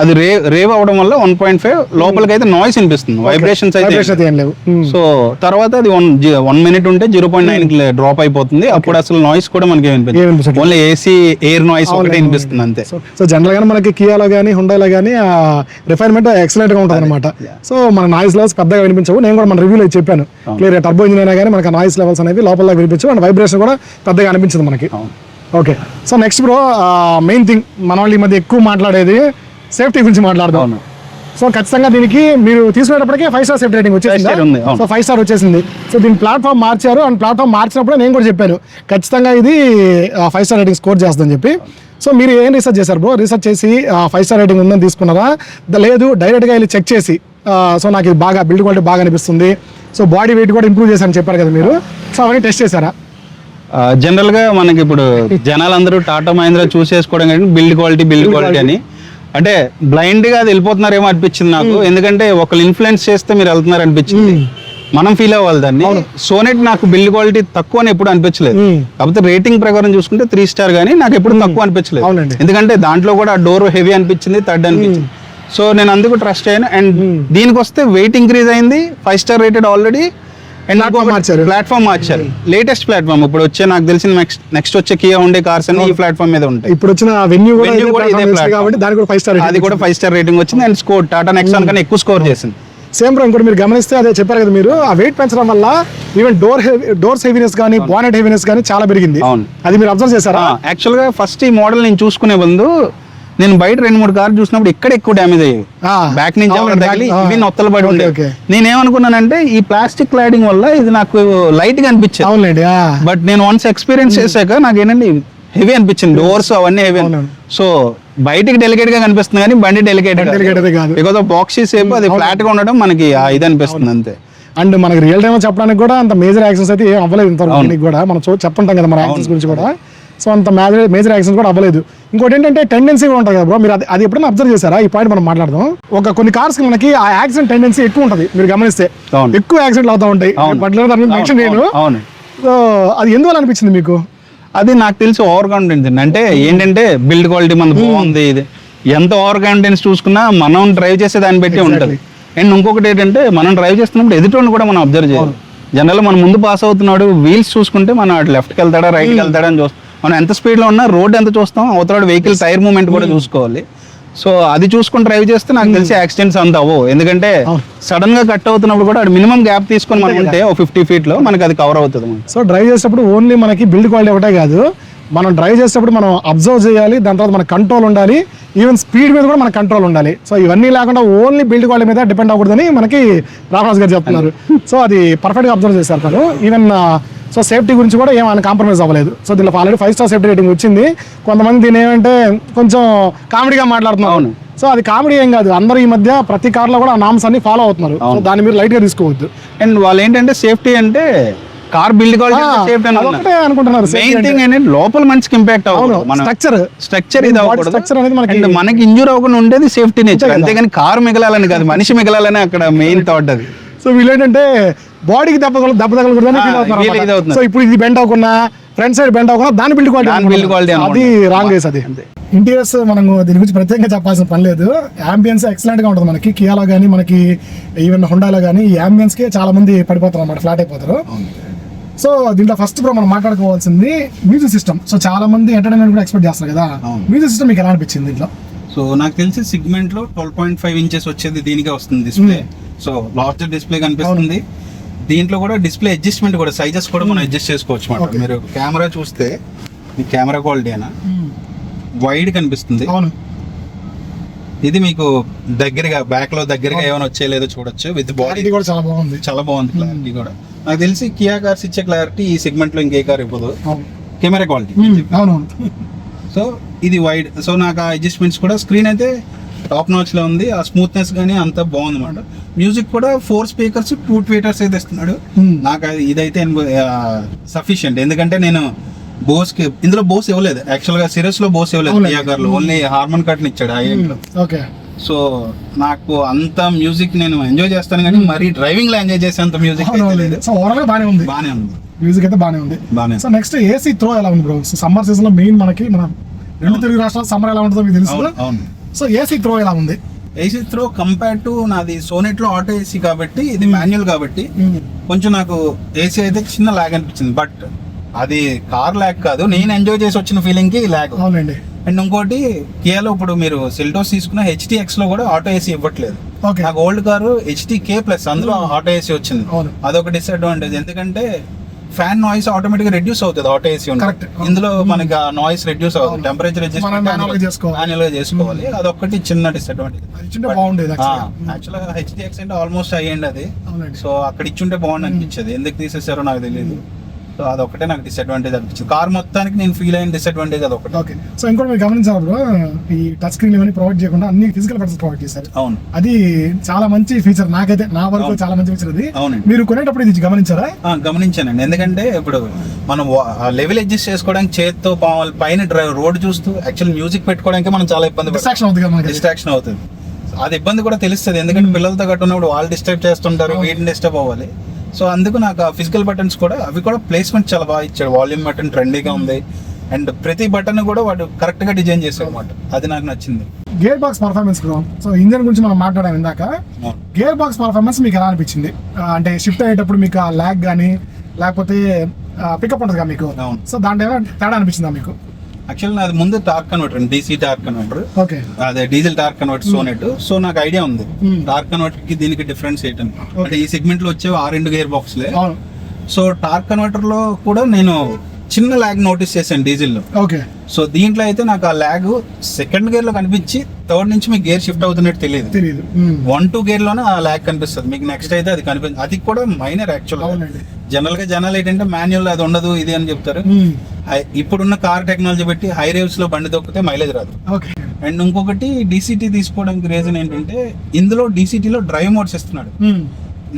అది రేవ్ అవడం వల్ల 1.5 లోపలికి అయితే నాయిస్ వినిపిస్తుంది, వైబ్రేషన్స్ అయితే ఏం లేవు. సో తర్వాత అది 1 minute ఉంటే 0.9 డ్రాప్ అయిపోతుంది. అప్పుడు అసలు నాయిస్ కూడా మనకి వినిపిస్తుంది, ఓన్లీ ఏసీ ఎయిర్ నాయిస్ ఒకటే వినిపిస్తుంది అంతే. సో జనరల్ గా మనకి కియాలో గానీ హుండాలో గానీ రిఫైన్మెంట్ ఎక్సలెంట్ గా ఉంటుంది అనమాట. సో మన నాయిస్ లెవెల్స్ పెద్దగా వినిపించవు. నేను కూడా మన రివ్యూలో చెప్పాను క్లియర్ గా టర్బో ఇంజిన్ అయినా కానీ మనకి నాయిస్ లెవెల్స్ అనేవి లోపల వినిపించవు అండ్ వైబ్రేషన్ కూడా పెద్దగా అనిపించదు మనకి. Okay, so next bro main thing మన వాళ్ళు ఈ మధ్య ఎక్కువ మాట్లాడేది సేఫ్టీ గురించి మాట్లాడదాం. సో ఖచ్చితంగా దీనికి మీరు తీసుకునేటప్పటికి 5 స్టార్ సేఫ్టీ రేటింగ్ వచ్చేసింది. 5 స్టార్ ఉంది, అవును. సో 5 స్టార్ వచ్చేసింది. సో దీని ప్లాట్ఫామ్ మార్చారు, అండ్ ప్లాట్ఫామ్ మార్చినప్పుడు నేను కూడా చెప్పాను ఖచ్చితంగా ఇది 5 స్టార్ రేటింగ్ స్కోర్ చేస్తుందని చెప్పి. సో మీరు ఏం రీసెర్చ్ చేశారు బ్రో? రీసెర్చ్ చేసి 5 స్టార్ రేటింగ్ ఉందని తీసుకున్నారా, లేదు డైరెక్ట్గా వెళ్ళి చెక్ చేసి సో నాకు ఇది బాగా బిల్డ్ క్వాలిటీ బాగా అనిపిస్తుంది, సో బాడీ వెయిట్ కూడా ఇంప్రూవ్ చేశారని చెప్పారు కదా మీరు, సో అవన్నీ టెస్ట్ చేశారా? జనరల్ గా మనకి ఇప్పుడు జనాలందరూ టాటా మహీంద్రా చూస్ చేసుకోవడం కానీ బిల్డ్ క్వాలిటీ అని అంటే బ్లైండ్ గా అది వెళ్ళిపోతున్నారేమో అనిపించింది నాకు. ఎందుకంటే ఒకళ్ళు ఇన్ఫ్లుయెన్స్ చేస్తే మీరు వెళ్తున్నారు అనిపించింది, మనం ఫీల్ అవ్వాలి దాన్ని. సోనెట్ నాకు బిల్డ్ క్వాలిటీ తక్కువ అని ఎప్పుడు అనిపించలేదు, కాకపోతే రేటింగ్ ప్రకారం చూసుకుంటే 3 స్టార్ గానీ నాకు ఎప్పుడు తక్కువ అనిపించలేదు. ఎందుకంటే దాంట్లో కూడా డోర్ హెవీ అనిపించింది, థర్డ్ అనిపించింది. సో నేను అందుకు ట్రస్ట్ అయ్యాను. అండ్ దీనికి వస్తే వెయిట్ ఇంక్రీజ్ అయింది, 5 star rated already. And platform మార్చారు, లేటెస్ట్ ప్లాట్ఫామ్. ఇప్పుడు వచ్చే నాకు తెలిసిన నెక్స్ట్ వచ్చే కియా ఉండే కార్స్ అన్ని ఈ ప్లాట్ఫామ్ మీద ఉంటాయి. ఇప్పుడు వచ్చిన వెన్యూ కూడా ఇదే ప్లాట్ఫామ్, దానికి కూడా 5 స్టార్, అది కూడా 5 స్టార్ రేటింగ్ వచ్చింది. అండ్ స్కోర్ టాటా నెక్సాన్ కన్నా ఎక్కువ స్కోర్ చేసింది. సేమ్ బ్రో, ఇంకోటి మీరు గమనిస్తే అదే చెప్పారు కదా మీరు, ఆ వెయిట్ పెంచడం వల్ల ఈవెన్ డోర్స్ హెవీనెస్ కానీ బానెట్ హెవీనెస్ కానీ చాలా పెరిగింది. అది మీరు అబ్జర్వ్ చేశారా? యాక్చువల్ గా ఫస్ట్ ఈ మోడల్ నేను చూసుకునే ముందు నేను బయట 2-3 కార్లు చూసినప్పుడు ఇక్కడ ఎక్కువ డ్యామేజ్ అయ్యేది, బ్యాక్ నుంచి తగిలి ఇవి నొత్తలు పడి ఉండే. నేనేమనుకున్నానంటే ఈ ప్లాస్టిక్ క్లాడింగ్ వల్ల ఇది నాకు లైట్ గా అనిపించింది. బట్ నేను వన్స్ ఎక్స్పీరియన్స్ చేశాక నాకు ఏంటంటే హెవీ అనిపించింది, డోర్స్ అవన్నీ హెవీ. సో బయటికి డెలికేట్ గా కనిపిస్తుంది కానీ బండి డెలికేట్ కాదు, బికాస్ ఆఫ్ బాక్సీ సేపు అది ఫ్లాట్ గా ఉండడం మనకి ఇది అనిపిస్తుంది అంతే. అండ్ మనకి రియల్ టైమ్ చెప్పడానికి కూడా అంత మేజర్ యాక్సిడెంట్స్ అయితే ఏం అవ్వలేదు ఇంతవరకు కూడా, మనం చెప్తుంటాం కదా మన యాక్సిడెంట్స్ గురించి కూడా. సో అంత మేజర్ యాక్సిడెంట్స్ కూడా అవ్వలేదు. ఇంకోటి ఏంటంటే టెండెన్సీ కూడా ఉంటుంది కదా బ్రో, మీరు అది ఎప్పుడైనా అబ్జర్వ్ చేశారా? ఈ పాయింట్ మనం మాట్లాడదాం. కొన్ని కార్స్ కి మనకి ఆ యాక్సిడెంట్ టెండెన్సీ ఎక్కువ ఉంటుంది, మీరు గమనిస్తే ఎక్కువ యాక్సిడెంట్లు అవుతా ఉంటాయి. మెన్షన్ నేను, సో అది ఎందువల్ల అనిపించింది మీకు? అది నాకు తెలిసి ఓవర్ కాన్ఫిడెన్స్ అంటే ఏంటంటే బిల్డ్ క్వాలిటీ మనకు బాగుంది, ఇది ఎంత ఓవర్ కాన్ఫిడెన్స్ చూసుకున్నా మనం డ్రైవ్ చేసే దాన్ని బట్టి ఉంటుంది. అండ్ ఇంకొకటి ఏంటంటే మనం డ్రైవ్ చేస్తున్నప్పుడు ఎదుటోని కూడా మనం అబ్జర్వ్ చేయాలి. జనరల్ మనం ముందు పాస్ అవుతున్నాడు, వీల్స్ చూసుకుంటే మనం అటు లెఫ్ట్కి వెళ్తాడా రైట్కి వెళ్తాడా అని చూస్తాం. మనం ఎంత స్పీడ్లో ఉన్నా రోడ్ ఎంత చూస్తాం, అవతల వెహికల్ టైర్ మూవ్మెంట్ కూడా చూసుకోవాలి. సో అది చూసుకొని డ్రైవ్ చేస్తే నాకు తెలిసి యాక్సిడెంట్స్ అంత అవ్వవు. ఎందుకంటే సడన్ గా కట్ అవుతున్నప్పుడు కూడా మినిమం గ్యాప్ తీసుకొని మనం ఉంటే 50 feet లో మనకి అది కవర్ అవుతుంది. సో డ్రైవ్ చేసేటప్పుడు ఓన్లీ మనకి బిల్డ్ క్వాలిటీ ఒకటే కాదు, మనం డ్రైవ్ చేసేటప్పుడు మనం అబ్జర్వ్ చేయాలి, దాని తర్వాత మన కంట్రోల్ ఉండాలి, ఈవెన్ స్పీడ్ మీద కూడా మన కంట్రోల్ ఉండాలి. సో ఇవన్నీ లేకుండా ఓన్లీ బిల్డ్ క్వాలిటీ మీద డిపెండ్ అవ్వకూడదని మనకి రామరాజ్ గారు చెప్తున్నారు. సో అది పర్ఫెక్ట్గా అబ్జర్వ్ చేశారు తను. ఈవెన్ సో సేఫ్టీ గురించి కూడా ఏమైనా కాంప్రమైజ్ అవ్వలేదు. సో దీనిలో ఆల్రెడీ 5 స్టార్ సేఫ్టీ రేటింగ్ వచ్చింది. కొంతమంది దీని ఏమంటే కొంచెం కామెడీగా మాట్లాడుతున్నారు. సో అది కామెడీ ఏం కాదు, అందరూ ఈ మధ్య ప్రతి కార్లో కూడా ఆ నామ్స్ అన్ని ఫాలో అవుతున్నారు. సో దాన్ని మీరు లైట్ గా తీసుకోవద్దు. అండ్ వాళ్ళు ఏంటంటే సేఫ్టీ అంటే కార్ బిల్డ్ క్వాలిటీ సేఫ్టీ అనుకుంటున్నారు. మెయిన్ థింగ్ ఏంటంటే లోపల మంచికి ఇంపాక్ట్ అవ్వదు, స్ట్రక్చర్ ఇది అవ్వకూడదు, మనకి ఇంజూర్ అవ్వకుండా ఉండేది సేఫ్టీ నేచర్. అంతేగాని కారు మిగలాలని కాదు, మనిషి మిగలాలని అక్కడ మెయిన్ థాట్ అది. సో వీళ్ళు ఏంటంటే బాడీకి దెబ్బ తగలకూడదని ఫీల్ అవుతున్నారు. సో ఇప్పుడు ఇది బెండ్ అవ్వకుండా ఫ్రంట్ సైడ్ బెండ్ అవ్వకుండా దాని బిల్డ్ క్వాలిటీ అది రాంగ్ వేస్. అది ఇంటీరియర్స్ మనం దీని గురించి ప్రత్యేకంగా చెప్పాల్సిన పని లేదు. యాంబియన్స్ ఎక్సలెంట్ గా ఉంటుంది మనకి కియాలో కానీ మనకి ఈవెన్ హుండాలో కానీ ఈ యాంబియన్స్ కి చాలా మంది పడిపోతారు అన్నమాట, ఫ్లాట్ అయిపోతారు. సో దీంట్లో ఫస్ట్ బ్రో మనం మాట్లాడుకోవాల్సింది మ్యూజిక్ సిస్టమ్. సో చాలా మంది ఎంటర్టైన్మెంట్ కూడా ఎక్స్పెక్ట్ చేస్తారు కదా, మ్యూజిక్ సిస్టమ్ మీకు ఎలా అనిపించింది దీంట్లో? సో నాకు తెలిసి సెగ్మెంట్ లో 12.5 inches వచ్చేది దీనికే వస్తుంది డిస్ప్లే. సో లార్జర్ డిస్ప్లే కనిపిస్తుంది. దీంట్లో కూడా డిస్ప్లే అడ్జస్ట్మెంట్ కూడా సైజెస్ కూడా మనం అడ్జస్ట్ చేసుకోవచ్చు అన్నమాట. మీరు కెమెరా చూస్తే మీ కెమెరా క్వాలిటీ అయినా వైడ్ కనిపిస్తుంది. ఇది మీకు దగ్గరగా బ్యాక్ లో దగ్గరగా ఏమైనా వచ్చేలేదో చూడొచ్చు. విత్ బాడీ కూడా చాలా బాగుంది క్లారిటీ కూడా. నాకు తెలిసి కియా కార్స్ ఇచ్చే క్లారిటీ ఈ సెగ్మెంట్ లో ఇంకే కార్ ఇవ్వదు, కెమెరా క్వాలిటీ. సో ఇది వైడ్. సో నాకు ఆ అడ్జస్ట్మెంట్స్ కూడా స్క్రీన్ అయితే టాప్ నాచ్ లో ఉంది, ఆ స్మూత్నెస్ గానీ అంతా బాగుంది అన్నమాట. మ్యూజిక్ కూడా 4 speakers 2 tweeters అయితే ఇస్తున్నాడు. నాకు ఇదైతే సఫిషియంట్, ఎందుకంటే నేను బోస్ కి ఇందులో బోస్ ఇవ్వలేదు యాక్చువల్ గా, సిరీస్ లో బోస్ ఇవ్వలేదు కియా కార్ లో, ఓన్లీ హార్మోన్ కట్ ఇచ్చాడు ఆ లో. సో నాకు అంత మ్యూజిక్ నేను ఎంజాయ్ చేస్తాను కానీ మరి డ్రైవింగ్ లో ఎంజాయ్ చేసేంత మ్యూజిక్ బానే ఉంది. మ్యూజిక్ అయితే బానే ఉంది. సో నెక్స్ట్ ఏసీ త్రో ఎలా ఉంది బ్రో? సమ్మర్ సీజన్ లో మెయిన్ మనకి మన 2 తెలుగు రాష్ట్రాలు సమ్మర్ ఎలా ఉంటుందో మీకు తెలుసు. సో ఏసీ త్రో ఎలా ఉంది? ఏసీ త్రో కంపేర్ టు నాది సోనెట్ లో ఆటో ఏసీ కాబట్టి, ఇది మాన్యువల్ కాబట్టి కొంచెం నాకు ఏసీ అయితే చిన్న లాగ్ అనిపించింది. బట్ అది కార్ లాగ్ కాదు, నేను ఎంజాయ్ చేసి వచ్చిన ఫీలింగ్ కి లాగ్. అవునండి. అండ్ ఇంకోటి కియాలో ఇప్పుడు మీరు సెల్టోస్ తీసుకున్న HTX లో కూడా ఆటో ఏసీ ఇవ్వట్లేదు. నాకు ఓల్డ్ కారు HTK+, అందులో ఆటో ఏసీ వచ్చింది. అదొక డిసడ్వాంటేజ్. ఎందుకంటే ఫ్యాన్ నాయిస్ ఆటోమేటిక్ గా రెడ్యూస్ అవుతుంది ఆటో ఏసీ Correct. ఇందులో మనకి ఆ నాయిస్ రెడ్యూస్ అవుతుంది టెంపరేచర్ మనం manual గా చేసుకోవాలి. మాన్యువల్ గా చేసుకోవాలి అదొక్కటి చిన్న డిసడ్వాంటేజ్ అది ఇచ్చింటే బాగుండేది యాక్చువల్ గా హెచ్డిఎక్స్ అంటే ఆల్మోస్ట్ అయ్యండి అది అవునండి. సో అక్కడ ఇచ్చుంటే బాగుంది అనిపించేది ఎందుకు తీసేసారో నాకు తెలియదు సో అదొకటే నాకు డిసడ్వాంటేజ్ అనిపించింది కార్ మొత్తానికి నేను ఫీల్ అయిన డిసడ్వాంటేజ్ అదొకటి ఓకే సో ఇంకోటి మీరు గమనించారు బ్రో ఈ టచ్ స్క్రీన్ ఇవన్నీ ప్రొవైడ్ చేయకుండా అన్ని ఫిజికల్ బటన్స్ ప్రొవైడ్ చేశారు అవును అది చాలా మంచి ఫీచర్ నాకైతే నా వరకు చాలా మంచి ఫీచర్ అది అవునండి మీరు కొనేటప్పుడు ఇది గమనించారా గమనించానండి ఎందుకంటే ఇప్పుడు మనం లెవెల్ అడ్జస్ట్ చేసుకోవడానికి చేత్తో పైన రోడ్ చూస్తూ యాక్చువల్ మ్యూజిక్ పెట్టుకోవడానికి మనం చాలా ఇబ్బంది డిస్ట్రాక్షన్ అవుతుంది కదా మనకి డిస్ట్రాక్షన్ అవుతుంది అది ఇబ్బంది కూడా తెలుస్తుంది ఎందుకంటే పిల్లలతో గట్టు ఉన్నప్పుడు వాళ్ళు డిస్టర్బ్ చేస్తుంటారు వీటిని డిస్టర్బ్ అవ్వాలి సో అందుకు నాకు ఆ ఫిజికల్ బటన్స్ కూడా అవి కూడా ప్లేస్మెంట్ చాలా బాగా ఇచ్చాడు వాల్యూమ్ బటన్ ట్రెండీగా ఉంది అండ్ ప్రతి బటన్ కూడా వాడు కరెక్ట్ గా డిజైన్ చేశాడు అనమాట అది నాకు నచ్చింది gear box performance bro so engine గురించి మనం మాట్లాడాం ఇందాక గేర్ బాక్స్ పర్ఫార్మెన్స్ మీకు ఎలా అనిపించింది అంటే షిఫ్ట్ అయ్యేటప్పుడు మీకు ఆ ల్యాగ్ కానీ లేకపోతే పికప్ ఉంటుంది కదా మీకు అవును. సో దాంట్లో ఏమైనా తేడా అనిపించిందా మీకు యాక్చువల్ నాది ముందు torque converter DC torque converter okay అదే diesel torque converter Sonet so నాకు ఐడియా ఉంది Hmm. టార్క్ కన్వర్టర్ కి దీనికి డిఫరెన్స్ ఏంటని అంటే ఈ సెగ్మెంట్ లో వచ్చేవి 6 గేర్ బాక్స్లే అవును సో టార్క్ కన్వర్టర్ లో కూడా నేను చిన్న ల్యాగ్ నోటీస్ చేశాను డీజిల్ లో ఓకే సో దీంట్లో అయితే నాకు ఆ ల్యాగ్ సెకండ్ గేర్ లో కనిపించి థర్డ్ నుంచి మీకు గేర్ షిఫ్ట్ అవుతున్నట్టు తెలియదు తెలియదు 1-2 గేర్ లోనే ఆ ల్యాగ్ కనిపిస్తుంది మీకు నెక్స్ట్ అయితే అది కనిపిస్తుంది అది కూడా మైనర్ యాక్చువల్ అవునండి జనరల్ గా జనాలు ఏంటంటే మాన్యువల్ అది ఉండదు ఇది అని చెప్తారు ఇప్పుడున్న కార్ టెక్నాలజీ బట్టి హై రేవ్స్ లో బండి తొక్కితే మైలేజ్ రాదు ఓకే అండ్ ఇంకొకటి డీసీటీ తీసుకోవడానికి రీజన్ ఏంటంటే ఇందులో డీసీటీలో డ్రైవ్ మోడ్స్ ఇస్తున్నాడు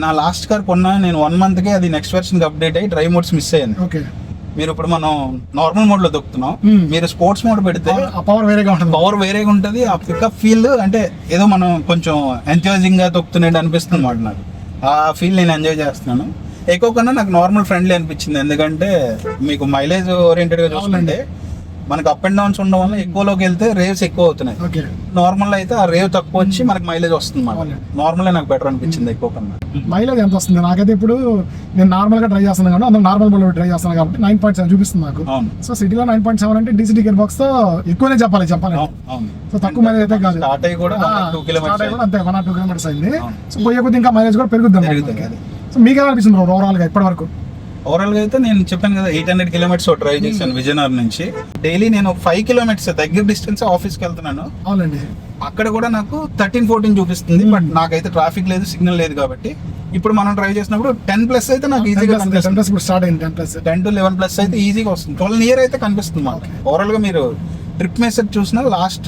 నా లాస్ట్ కార్ కొన్నా నేను 1 month కే అది నెక్స్ట్ వెర్షన్ అప్డేట్ అయ్యి డ్రైవ్ మోడ్స్ మిస్ అయ్యింది ఓకే మీరు ఇప్పుడు మనం నార్మల్ మోడ్ లో దొక్కుతున్నాం మీరు స్పోర్ట్స్ మోడ్ పెడితే ఆ పవర్ వేరేగా ఉంటుంది పవర్ వేరేగా ఉంటుంది ఆ పికప్ ఫీల్ అంటే ఏదో మనం కొంచెం ఎంజాయింగ్ గా తొక్కుతున్నట్టు అనిపిస్తుంది అన్నమాట నాకు ఆ ఫీల్ నేను ఎంజాయ్ చేస్తున్నాను ఎక్కువ కన్నా నాకు నార్మల్ ఫ్రెండ్లీ అనిపించింది ఎందుకంటే మీకు మైలేజ్ ఓరియంటెడ్ గా చూస్తుంటే మనకు అప్ అండ్ డౌన్స్ ఉండడం వల్ల ఎక్కువలోకి వెళ్తే రేవ్స్ ఎక్కువ అవుతున్నాయి ఓకే నార్మల్ అయితే ఆ రేవ్ తక్కువ వచ్చి మనకి మైలేజ్ వస్తుంది నార్మల్ నాకు బెటర్ అనిపించింది ఎక్కువ కన్నా మైలేజ్ ఎంత వస్తుంది నాకైతే ఇప్పుడు నేను నార్మల్ గా డ్రైవ్ చేస్తున్నాను కాబట్టి అందులో నార్మల్ మోడ్ డ్రైవ్ చేస్తున్నాను కాబట్టి 9.7 చూపిస్తుంది నాకు అవును సో సిటీలో 9.7 అంటే డీసీటీ గేర్ బాక్స్ తో ఎక్కువనే చెప్పాలి అవును సో తక్కువ మైలేజ్ అయితే కాదు స్టార్ట్ అయ్యి కూడా 2 Start అయ్యి కిలోమీటర్స్ కూడా అంతే 1 or 2 kilometers అయింది అవును. సో పోయే కొద్ది ఇంకా మైలేజ్ కూడా పెరుగుతుంది పెరుగుతుంది అది. సో మీకు ఎలా అనిపిస్తుంది ఓవరాల్ గా ఇప్పటి వరకు ఓవరాల్ గా అయితే నేను చెప్పాను కదా 800 కిలోమీటర్స్ డ్రైవ్ చేశాను విజయనగరం నుంచి డైలీ నేను 5 kilometers దగ్గర డిస్టెన్స్ ఆఫీస్కి వెళ్తున్నాను అవునండి అక్కడ కూడా నాకు 13-14 చూపిస్తుంది బట్ నాకైతే ట్రాఫిక్ లేదు సిగ్నల్ లేదు కాబట్టి ఇప్పుడు మనం డ్రైవ్ చేసినప్పుడు 10+ అయితే నాకు ఈజీగా కనిపిస్తుంది ఇప్పుడు స్టార్ట్ అయింది 10+. 10 to 11+ అయితే ఈజీగా వస్తుంది 12 నియర్ అయితే కనిపిస్తుంది మాకు ఓవరాల్ గా మీరు ట్రిప్ మెసేజ్ చూసినా లాస్ట్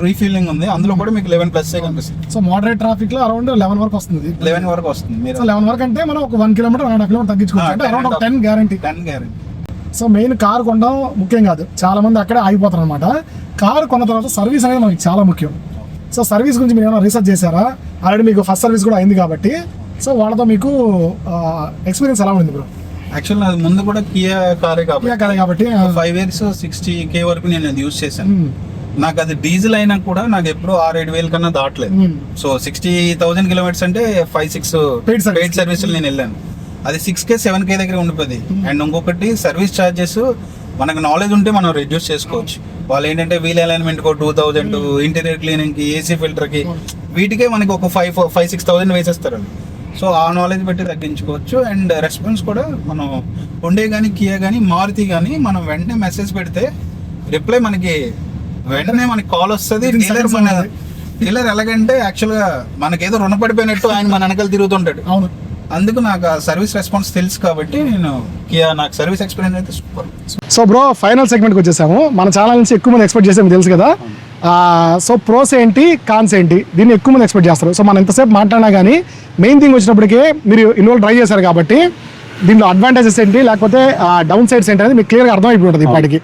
రీఫీలింగ్ ఉంది అందులో కూడా మీకు 11+ కనిపిస్తుంది సో మోడరేట్ ట్రాఫిక్ లో అరౌండ్ 11 వరకు వస్తుంది 11 వరకు వస్తుంది మీరు సో 11 వరకు అంటే మనం ఒక 1 kilometer 1.5 kilometer తగ్గించుకోవచ్చు అంటే around 10 guarantee 10 guarantee so main car కొనడం ముఖ్యం కాదు చాలా మంది అక్కడే ఆగిపోతారు అనమాట కార్ కొన్న తర్వాత సర్వీస్ అనేది మనకి చాలా ముఖ్యం సో సర్వీస్ గురించి మీరు ఏమైనా రీసెర్చ్ చేశారా ఆల్రెడీ మీకు ఫస్ట్ సర్వీస్ కూడా అయింది కాబట్టి సో వాళ్ళతో మీకు ఎక్స్పీరియన్స్ ఎలా ఉంది బ్రో యాక్చువల్ నాది ముందు కూడా కియా కారే కాబట్టి 5 years 60K వరకు నేను అది యూజ్ చేశాను నాకు అది డీజిల్ అయినా కూడా నాకు ఎప్పుడు 6-7 వేల కన్నా దాటలేదు సో 60,000 kilometers అంటే 5-6 Paid service. పెయిడ్ సర్వీసులు నేను వెళ్ళాను అది 6K 7K దగ్గర ఉండిపోయింది అండ్ ఇంకొకటి సర్వీస్ ఛార్జెస్ మనకు నాలెడ్జ్ ఉంటే మనం రెడ్యూస్ చేసుకోవచ్చు వాళ్ళు ఏంటంటే వీల్ అలైన్మెంట్ కో 2,000 ఇంటీరియర్ క్లీనింగ్ కి ఏసీ ఫిల్టర్ కి వీటికే మనకి ఒక 5-6,000 వేసేస్తారు సో ఆ నాలెడ్జ్ బట్టి తగ్గించుకోవచ్చు అండ్ రెస్పాన్స్ కూడా మనం ఉండే కానీ కియా కానీ మారుతి కానీ మనం వెంటనే మెసేజ్ పెడితే రిప్లై మనకి వెంటనే మనకి కాల్ వస్తుంది డీలర్ ఎలాగంటే యాక్చువల్గా మనకేదో రుణపడిపోయినట్టు ఆయన మన వెనకాల తిరుగుతుంటాడు అవును అందుకు నాకు ఆ సర్వీస్ రెస్పాన్స్ తెలుసు కాబట్టి నేను కియా నాకు సర్వీస్ ఎక్స్పీరియన్స్ అయితే సూపర్ సో బ్రో ఫైనల్ సెగ్మెంట్కి వచ్చేసాము మన ఛానల్ నుంచి ఎక్కువ మంది ఎక్స్పెక్ట్ చేసాము తెలుసు కదా సో ప్రోస్ ఏంటి కాన్స్ ఏంటి దీన్ని ఎక్కువ మంది ఎక్స్పెక్ట్ చేస్తారు సో మనం ఎంతసేపు మాట్లాడినా కానీ మెయిన్ థింగ్ వచ్చినప్పటికీ మీరు ఇన్వాల్వ్ ట్రై చేశారు కాబట్టి దీంట్లో అడ్వాంటేజెస్ ఏంటి లేకపోతే డౌన్ సైడ్స్ ఏంటి అనేది మీకు క్లియర్గా అర్థమైపోతుంది ఇప్పటికి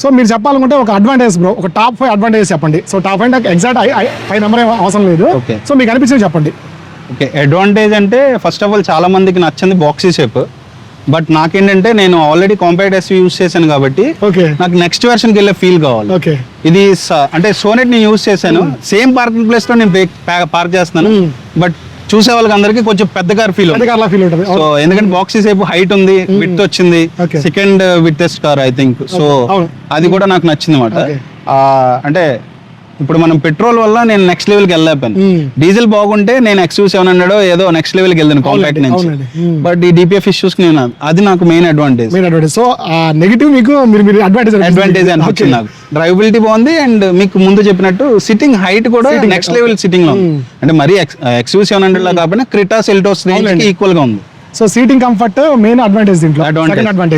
సో మీరు చెప్పాలనుకుంటే ఒక అడ్వాంటేజ్ బ్రో ఒక టాప్ 5 అడ్వాంటేజెస్ చెప్పండి సో టాప్ 5 ఎగ్జాక్ట్ 5 నెంబర్ అవసరం లేదు Okay. సో మీకు అనిపించింది చెప్పండి ఓకే అడ్వాంటేజ్ అంటే ఫస్ట్ ఆఫ్ ఆల్ చాలా మందికి నచ్చింది బాక్సీ షేప్ బట్ నాకేంటంటే నేను ఆల్రెడీ కాంపాక్ట్ ఎస్యూవీ యూస్ చేశాను కాబట్టి ఓకే నాకు నెక్స్ట్ వెర్షన్కి వెళ్ళే ఫీల్ కావాలి ఓకే ఇది అంటే సోనెట్ ని యూస్ చేశాను సేమ్ పార్కింగ్ ప్లేస్ లో నేను పార్క్ చేస్తున్నాను బట్ చూసే వాళ్ళకి అందరికి కొంచెం పెద్ద కార్ ఫీల్ ఫీల్ ఉంటుంది సో ఎందుకంటే బాక్సీ సేపు హైట్ ఉంది విత్ వచ్చింది Okay. Second widest car I think so అవును. అది కూడా నాకు నచ్చింది అనమాట Okay. అంటే ఇప్పుడు మనం పెట్రోల్ వల్ల నేను నెక్స్ట్ లెవెల్కి వెళ్ళలేపాను. డీజిల్ బాగుంటే నేను XUV700 ఏదో నెక్స్ట్ లెవెల్కి వెళ్ళాను కాంపాక్ట్ నుంచి. బట్ ఈ DPF ఇష్యూస్ నేను అది నాకు మెయిన్ అడ్వాంటేజ్. సో నెగిటివ్ మీకు మీరు అడ్వాంటేజ్ అనిపించింది నాకు. డ్రైవబిలిటీ బాగుంది అండ్ మీకు ముందు చెప్పినట్టు సిట్టింగ్ హైట్ కూడా నెక్స్ట్ లెవెల్ సిట్టింగ్ లో ఉంది. అంటే మరి XUV700 లా కాకపోయినా క్రిటా సెల్టోస్ రేంజ్ కి ఈక్వల్ గా ఉంది. So seating comfort main advantage దీంట్లో.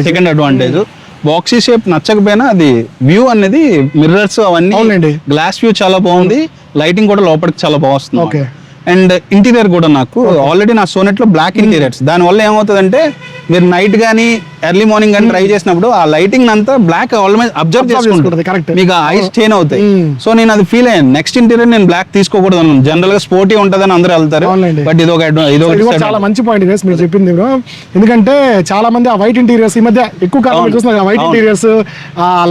సెకండ్ అడ్వాంటేజ్ బాక్సీ షేప్ నచ్చకపోయినా అది వ్యూ అనేది మిర్రర్స్ అవన్నీ గ్లాస్ వ్యూ చాలా బాగుంది. లైటింగ్ కూడా లోపలికి చాలా బాగా వస్తుంది. అండ్ ఇంటీరియర్ కూడా నాకు ఆల్రెడీ నా సోనెట్ లో బ్లాక్ ఇంటీరియర్స్, దాని వల్ల ఏమవుతుందంటే మీరు నైట్ గానీ ఎర్లీ మార్నింగ్ కానీ డ్రైవ్ చేసినప్పుడు ఆ లైటింగ్ అంతా బ్లాక్ ఆల్మోస్ట్ అబ్జర్వ్ చేసుకుంటుంది, మీకు ఐస్ స్టెయిన్ అవుతాయి. సో నేను అది ఫీల్ అయ్యాను. నెక్స్ట్ ఇంటీరియర్ నేను బ్లాక్ తీసుకోకూడదు అన్నాను. జనరల్ గా స్పోర్టీ ఉంటదని అందరూ వెళ్తారు, బట్ ఇది చాలా మంచి పాయింట్ మీరు చెప్పింది. ఎందుకంటే చాలా మంది ఆ వైట్ ఇంటీరియర్స్ ఈ మధ్య ఎక్కువ కాలం చూస్తున్నారు, white interiors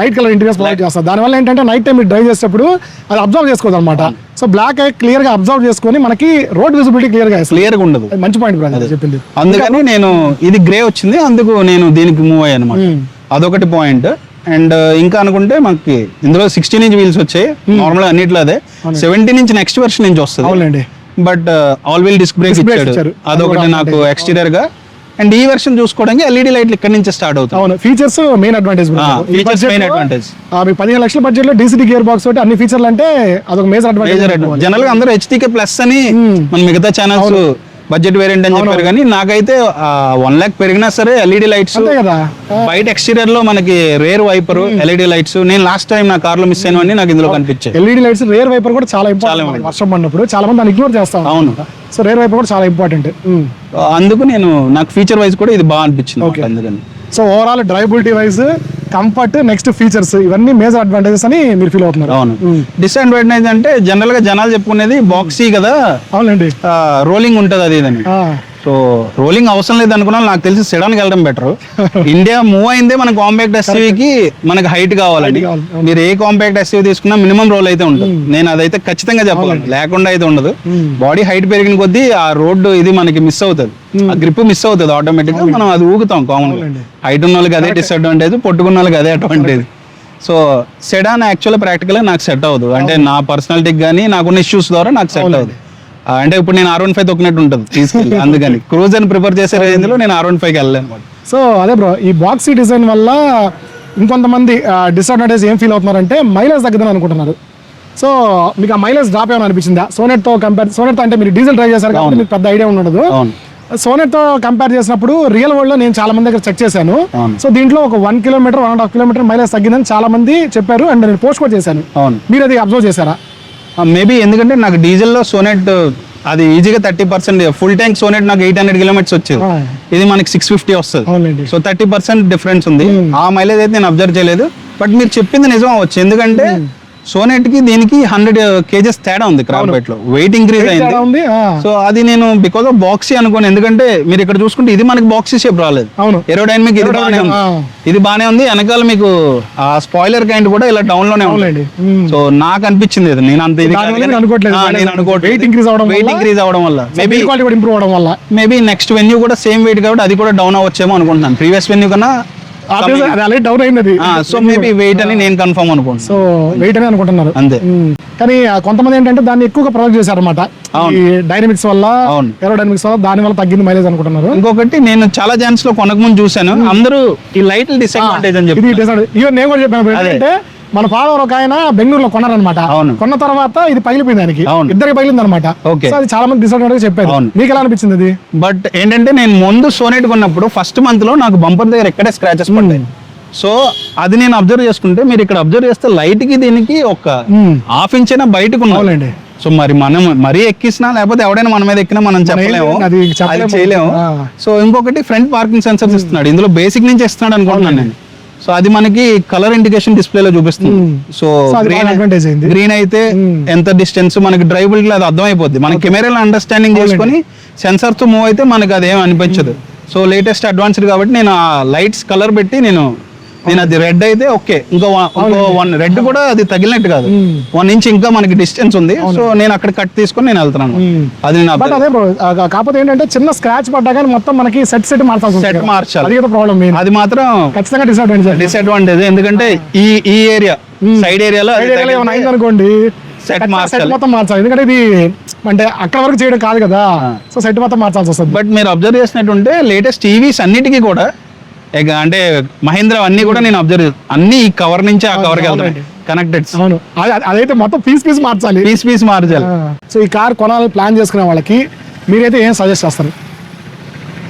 light colour interiors provide చేస్తారు. దానివల్ల ఏంటంటే నైట్ టైం మీరు డ్రైవ్ చేసేటప్పుడు అది అబ్జర్వ్ చేసుకోదు అనమాట. సో బ్లాక్ క్లియర్ గా అబ్జర్వ్ చేసుకొని మనకి రోడ్ విజిబిలిటీ క్లియర్ గా ఉండదు. మంచి పాయింట్ చెప్పింది. అందుకని నేను ఇది గ్రే వచ్చింది, అందుకు నేను దీనికి మూవ్ అయ్యాను అనమాట. అదొకటి పాయింట్. అండ్ ఇంకా అనుకుంటే మనకి ఇందులో 16 ఇంచ్ వీల్స్ వచ్చాయి. నార్మల్ గా అన్నిట్లో అదే 17 ఇంచ్ నెక్స్ట్ వర్షన్ నుంచి వస్తుంది. But all wheel disc brake ఇచ్చాడు, అదొకటి నాకు ఎక్స్టీరియర్ గా. అండ్ ఈ వెర్షన్ చూసుకోవడానికి LED లైట్లు ఇక్కడ నుంచి స్టార్ట్ అవుతాయి. అవును, ఫీచర్స్ మెయిన్ అడ్వాంటేజ్. మీకు 15 లక్షల బడ్జెట్ లో DCT గేర్ బాక్స్ తోటి అన్ని ఫీచర్లు అంటే అదొక మేజర్ అడ్వాంటేజ్. జనరల్ గా అందరూ HTK ప్లస్ అని మన మిగతా ఛానల్స్ బడ్జెట్ వేరియంట్ అని చెప్పారు, కానీ నాకైతే 1 lakh పెరిగినా సరే LED లైట్స్ బయట ఎక్స్టీరియర్ లో మనకి రేర్ వైపర్ LED లైట్స్ నేను లాస్ట్ టైం నా కార్ లో మిస్ అయినవన్నీ నాకు ఇందులో కనిపించాయి. LED లైట్స్ రేర్ వైపర్ కూడా చాలా ఇంపార్టెంట్. వర్షం పడినప్పుడు చాలా మంది దాన్ని ఇగ్నోర్ చేస్తాం. అవును, సో రేర్ వైపర్ కూడా చాలా ఇంపార్టెంట్. అందుకు నాకు ఫీచర్ వైజ్ కూడా ఇది బాగా అనిపించింది. అందుకని so overall drivability wise, comfort, next features ఇవన్నీ మేజర్ అడ్వాంటేజెస్ అని మీరు ఫీల్ అవుతున్నారు. అవును. డిసడ్వాంటేజ్ అంటే జనరల్ గా జనాలు చెప్పుకునేది బాక్సీ కదా, అవునండి, రోలింగ్ ఉంటది అది ఇదని. సో రోలింగ్ అవసరం లేదు అనుకున్నా, నాకు తెలిసి సెడాన్ కి వెళ్ళడం బెటర్. ఇండియా మూవ్ అయిందే మన కాంపాక్ట్ SUV కి మనకి హైట్ కావాలండి. మీరు ఏ కాంపాక్ట్ SUV తీసుకున్నా మినిమం రోల్ అయితే ఉంటుంది. నేను అదైతే ఖచ్చితంగా చెప్పగలను, లేకుండా అయితే ఉండదు. బాడీ హైట్ పెరిగిన కొద్దీ ఆ రోడ్డు ఇది మనకి మిస్ అవుతుంది, ఆ గ్రిప్ మిస్ అవుతుంది ఆటోమేటిక్ గా. మనం అది ఊగుతాం కామన్ గా. హైట్ ఉన్న వాళ్ళకి అదే డిసడ్వాంటేజ్, పొట్టుకున్న వాళ్ళకి అదే advantage. So sedan actual practical గా నాకు సెట్ అవ్వదు. అంటే నా పర్సనాలిటీకి కానీ నాకున్న ఇష్యూస్ ద్వారా నాకు సెట్ అవ్వదు. అంటే ఇప్పుడు నేను R15 తొక్కినట్టు ఉంటుంది తీసుకెళ్ళి. అందుకని క్రూజర్ ప్రిఫర్ చేసే రేంజ్ లో నేను R15కి వెళ్ళలేను. సో అదే బ్రో, ఈ బాక్సీ డిజైన్ వల్ల ఇంకొంతమంది డిసడ్వాంటేజ్ ఏం ఫీల్ అవుతున్నారంటే మైలేజ్ తగ్గదని అనుకుంటున్నారు. సో మీకు ఆ మైలేజ్ డ్రాప్ ఏమైనా అనిపించిందా? సోనెట్తో అంటే మీరు డీజిల్ డ్రైవ్ చేశారు కాబట్టి మీకు పెద్ద ఐడియా ఉండదు. సోనెట్తో కంపేర్ చేసినప్పుడు రియల్ వరల్డ్ లో నేను చాలా మంది దగ్గర చెక్ చేశాను. సో దీంట్లో ఒక 1 కిలోమీటర్ 1.5 కిలోమీటర్ మైలేజ్ తగ్గిందని చాలా మంది చెప్పారు. అండ్ నేను పోస్ట్ కూడా చేశాను. మీరు అది అబ్జర్వ్ చేశారా? మేబీ ఎందుకంటే నాకు డీజిల్ లో సోనెట్ అది ఈజీగా 30% ఫుల్ ట్యాంక్ సోనెట్ నాకు 800 కిలోమీటర్స్ వచ్చేది, ఇది మనకి 650 వస్తుంది. సో 30% డిఫరెన్స్ ఉంది. ఆ మైలేజ్ అయితే నేను అబ్జర్వ్ చేయలేదు. బట్ మీరు చెప్పింది నిజం అవ్వచ్చు, ఎందుకంటే సోనెట్ కి దీనికి 100 kgs తేడా ఉంది. క్రాఫ్ట్ లో వెయిట్ ఇంక్రీజ్ అయింది. సో అది నేను బికాస్ ఆఫ్ బాక్సీ అనుకోను, ఎందుకంటే మీరు ఇక్కడ చూసుకుంటే ఇది మనకి బాక్సీ షేప్ రాలేదు. ఏరోడైనమిక్ ఇది బానే ఉంది, ఇది బానే ఉంది. వెనకాల మీకు ఆ స్పాయిలర్ కైండ్ కూడా ఇలా డౌన్ లోనే ఉంది. సో నాకు అనిపించింది ఇది, నేను అంత వెయిట్ ఇంక్రీజ్ అవడం వల్ల మేబీ నెక్స్ట్ వెన్యూ కూడా సేమ్ వెయిట్ కాబట్టి అది కూడా డౌన్ అవ్వచ్చేమో అనుకుంటున్నాను. ప్రీవియస్ వెన్యూ కన్నా డౌన్ అయింది. సో మేబీ వెయిట్ అని నేను కన్ఫర్మ్ అనుకుంటున్నాను. సో వెయిట్ అని అనుకుంటున్నారు అంతే. కానీ కొంతమంది ఏంటంటే దాన్ని ఎక్కువగా ప్రొజెక్ట్ చేశారు అనమాట, ఈ డైనమిక్స్ వల్ల, ఏరోడైనమిక్స్ వల్ల, దాని వల్ల తగ్గింది మైలేజ్ అనుకుంటున్నారు. ఇంకొకటి నేను చాలా జాన్స్ లో కొనక ముందు చూసాను, అందరూ ఈ లైట్ డిసడ్వాంటేజ్ అని చెప్పి నేను కూడా చెప్పాను. అంటే మన ఫాదర్ ఒక ఆయన బెంగళూరులో కొన్నారనమాట. కొన్న తర్వాత ఇది పగిలిపోయింది, ఆయనకి ఇద్దరికి పగిలింది అనమాట. అది చాలా మంది డిసడ్వాంటేజ్ చెప్పారు. మీకు ఎలా అనిపించింది అది? బట్ ఏంటంటే నేను ముందు సోనెట్ కొన్నప్పుడు ఫస్ట్ మంత్ లో నాకు బంపర్ దగ్గర ఎక్కడే స్క్రాచెస్ పడ్డాయి. సో అది నేను అబ్జర్వ్ చేసుకుంటే, మీరు ఇక్కడ అబ్జర్వ్ చేస్తే లైట్ కి దీనికి ఒక ½ ఇంచ్ అయినా బయటకు ఉన్నాయండి. సో మరి మనం మరీ ఎక్కిసినా లేకపోతే ఎవడైనా మన మీద ఎక్కినా మనం చెప్పలేము, అది చేయలేము. సో ఇంకొకటి ఫ్రంట్ పార్కింగ్ సెన్సర్స్ ఇస్తున్నాడు, ఇందులో బేసిక్ నుంచి ఇస్తున్నాడు అనుకుంటున్నాను నేను. సో అది మనకి కలర్ ఇండికేషన్ డిస్ప్లేలో చూపిస్తుంది. సో గ్రీన్ అయితే ఎంత డిస్టెన్స్ మనకి డ్రైవబిలిటీ అది అర్థమైపోద్ది. మన కెమెరాలో అండర్స్టాండింగ్ చేసుకొని సెన్సర్ తో మూవ్ అయితే మనకి అదేం అనిపించదు. సో లేటెస్ట్ అడ్వాన్స్డ్ కాబట్టి నేను ఆ లైట్స్ కలర్ పెట్టి నేను అది రెడ్ అయితే ఓకే, ఇంకో 1 రెడ్ కూడా అది తగిలినట్టు కాదు, 1 ఇంచ్ ఇంకా మనకి డిస్టెన్స్ ఉంది. సో నేను అక్కడ కట్ తీసుకొని నేను వెళ్తున్నాను. అది కాకపోతే ఏంటంటే చిన్న స్క్రాచ్ పడ్డా కానీ మొత్తం మనకి సెట్ మార్చాలి, ప్రాబ్లం. అది మాత్రం ఖచ్చితంగా డిసడ్వాంటేజ్. ఎందుకంటే ఈ ఏరియా సైడ్ ఏరియాలో అనుకోండి సెట్ సెట్ మార్చాలి. మొత్తం మార్చాలి, ఎందుకంటే ఇది అంటే అక్కడ వరకు చేయడం కాదు కదా, సో సెట్ మొత్తం మార్చాల్సి వస్తుంది. బట్ మీరు అబ్జర్వ్ చేసినట్టుంటే లేటెస్ట్ టీవీస్ అన్నిటికీ కూడా అంటే మహీంద్రా అన్ని కూడా నేను అబ్జర్వ్ అన్ని ఈ కవర్ నుంచి ఆ కవర్కి వెళ్తాయి కనెక్టెడ్. అవును, అదైతే మొత్తం పీస్ మార్చాలి. పీస్ మార్చాలి. సో ఈ కార్ కొనాలని ప్లాన్ చేసుకునే వాళ్ళకి మీరైతే ఏం సజెస్ట్ చేస్తారు?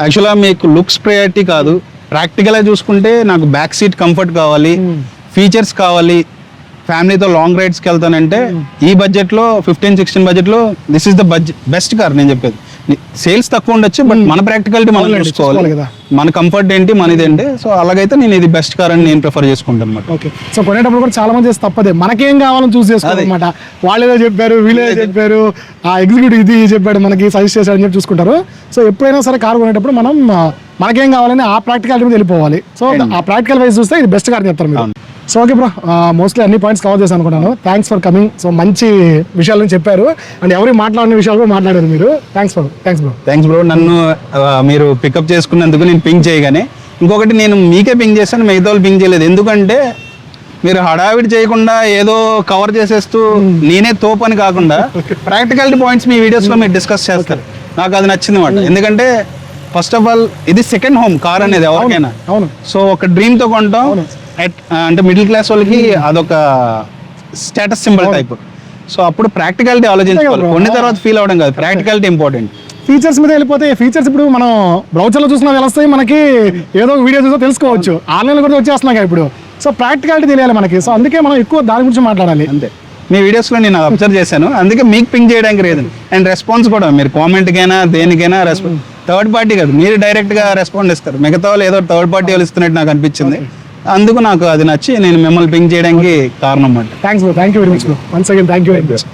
యాక్చువల్గా మీకు లుక్స్ ప్రయారిటీ కాదు, ప్రాక్టికల్గా చూసుకుంటే నాకు బ్యాక్ సీట్ కంఫర్ట్ కావాలి, ఫీచర్స్ కావాలి, ఫ్యామిలీతో లాంగ్ రైడ్స్కి వెళ్తానంటే ఈ బడ్జెట్లో 15-16 బడ్జెట్లో this is the best car నేను చెప్పేది. సేల్స్ తక్కువ ఉండొచ్చు, బట్ మన ప్రాక్టికాలిటీ మనం చూసుకోవాలి కదా, మన కంఫర్ట్ ఏంటి మనది ఏంటి. సో అలాగైతే నేను ఇది బెస్ట్ కార్ అని నేను ప్రిఫర్ చేసుకుంటాను అనమాట. ఓకే, సో కొనేటప్పుడు కూడా చాలా మంది చేస్తే తప్పదే, మనకేం కావాలని చూస్ చేసుకోవాలి అనమాట. వాళ్ళు ఏదో చెప్పారు, వీళ్ళు ఏదో చెప్పారు, ఆ ఎగ్జిక్యూటివ్ ఇది చెప్పాడు మనకి సజెస్ట్ చేశాడని చెప్పి చూసుకుంటారు. సో ఎప్పుడైనా సరే కార్ కొనేటప్పుడు మనం మనకేం కావాలని ఆ ప్రాక్టికాలిటీ మీద వెళ్ళిపోవాలి. సో ఆ ప్రాక్టికల్ వైజ్ చూస్తే ఇది బెస్ట్ కార్ అని చెప్తారు మీరు. సో ఓకే బ్రో, మోస్ట్లీ అన్ని పాయింట్స్ కవర్ చేశాను అనుకుంటాను. Thanks for coming. సో మంచి విషయాలను చెప్పారు అండ్ ఎవరు మాట్లాడిన విషయాలు కూడా మాట్లాడారు మీరు. Thanks bro. నన్ను మీరు పికప్ చేసుకున్నందుకు నేను పింక్ చేయగానే ఇంకొకటి నేను మీకే పింక్ చేశాను, మిగతా వాళ్ళు పింక్ చేయలేదు. ఎందుకంటే మీరు హడావిడి చేయకుండా ఏదో కవర్ చేసేస్తూ నేనే తోపు అని కాకుండా ప్రాక్టికాలిటీ పాయింట్స్ మీ వీడియోస్లో మీరు డిస్కస్ చేస్తారు. నాకు అది నచ్చింది మాట. ఎందుకంటే ఫస్ట్ ఆఫ్ ఆల్ ఇది సెకండ్ హోమ్ కార్ అనేది ఎవరికైనా. అవును. సో ఒక డ్రీమ్తో కొంటాం, అంటే మిడిల్ క్లాస్ వాళ్ళకి అదొక స్టేటస్ సింబల్ టైప్. సో అప్పుడు ప్రాక్టికాలిటీ ఆలోచించుకోవాలి, కొన్ని తర్వాత ఫీల్ అవడం కాదు, ప్రాక్టికాలిటీ ఇంపార్టెంట్. ఫీచర్స్ మీద వెళ్ళిపోతే ఫీచర్స్ ఇప్పుడు మనం బ్రౌచర్లో చూసినా తెలుస్తాయి, మనకి ఏదో వీడియో చూసో తెలుసుకోవచ్చు, ఆన్లైన్లో కూడా వచ్చేస్తున్నాయి ఇప్పుడు. సో ప్రాక్టికాలిటీ తెలియాలి మనకి, సో అందుకే మనం ఎక్కువ దాని గురించి మాట్లాడాలి. అంతే, మీ వీడియోస్లో నేను అబ్జర్వ్ చేశాను, అందుకే మీకు పింక్ చేయడానికి రీజన్. అండ్ రెస్పాన్స్ కూడా మీరు కామెంట్కైనా దేనికైనా రెస్పాన్స్ థర్డ్ పార్టీ కాదు, మీరు డైరెక్ట్గా రెస్పాండ్ ఇస్తారు. మిగతా వాళ్ళు ఏదో థర్డ్ పార్టీ వాళ్ళు ఇస్తున్నట్టు నాకు అనిపించింది. అందుకు నాకు అది నచ్చి నేను మిమ్మల్ని పింక్ చేయడానికి కారణం అన్నమాట. Thanks bro, thank you very much bro. Once again thank you very much.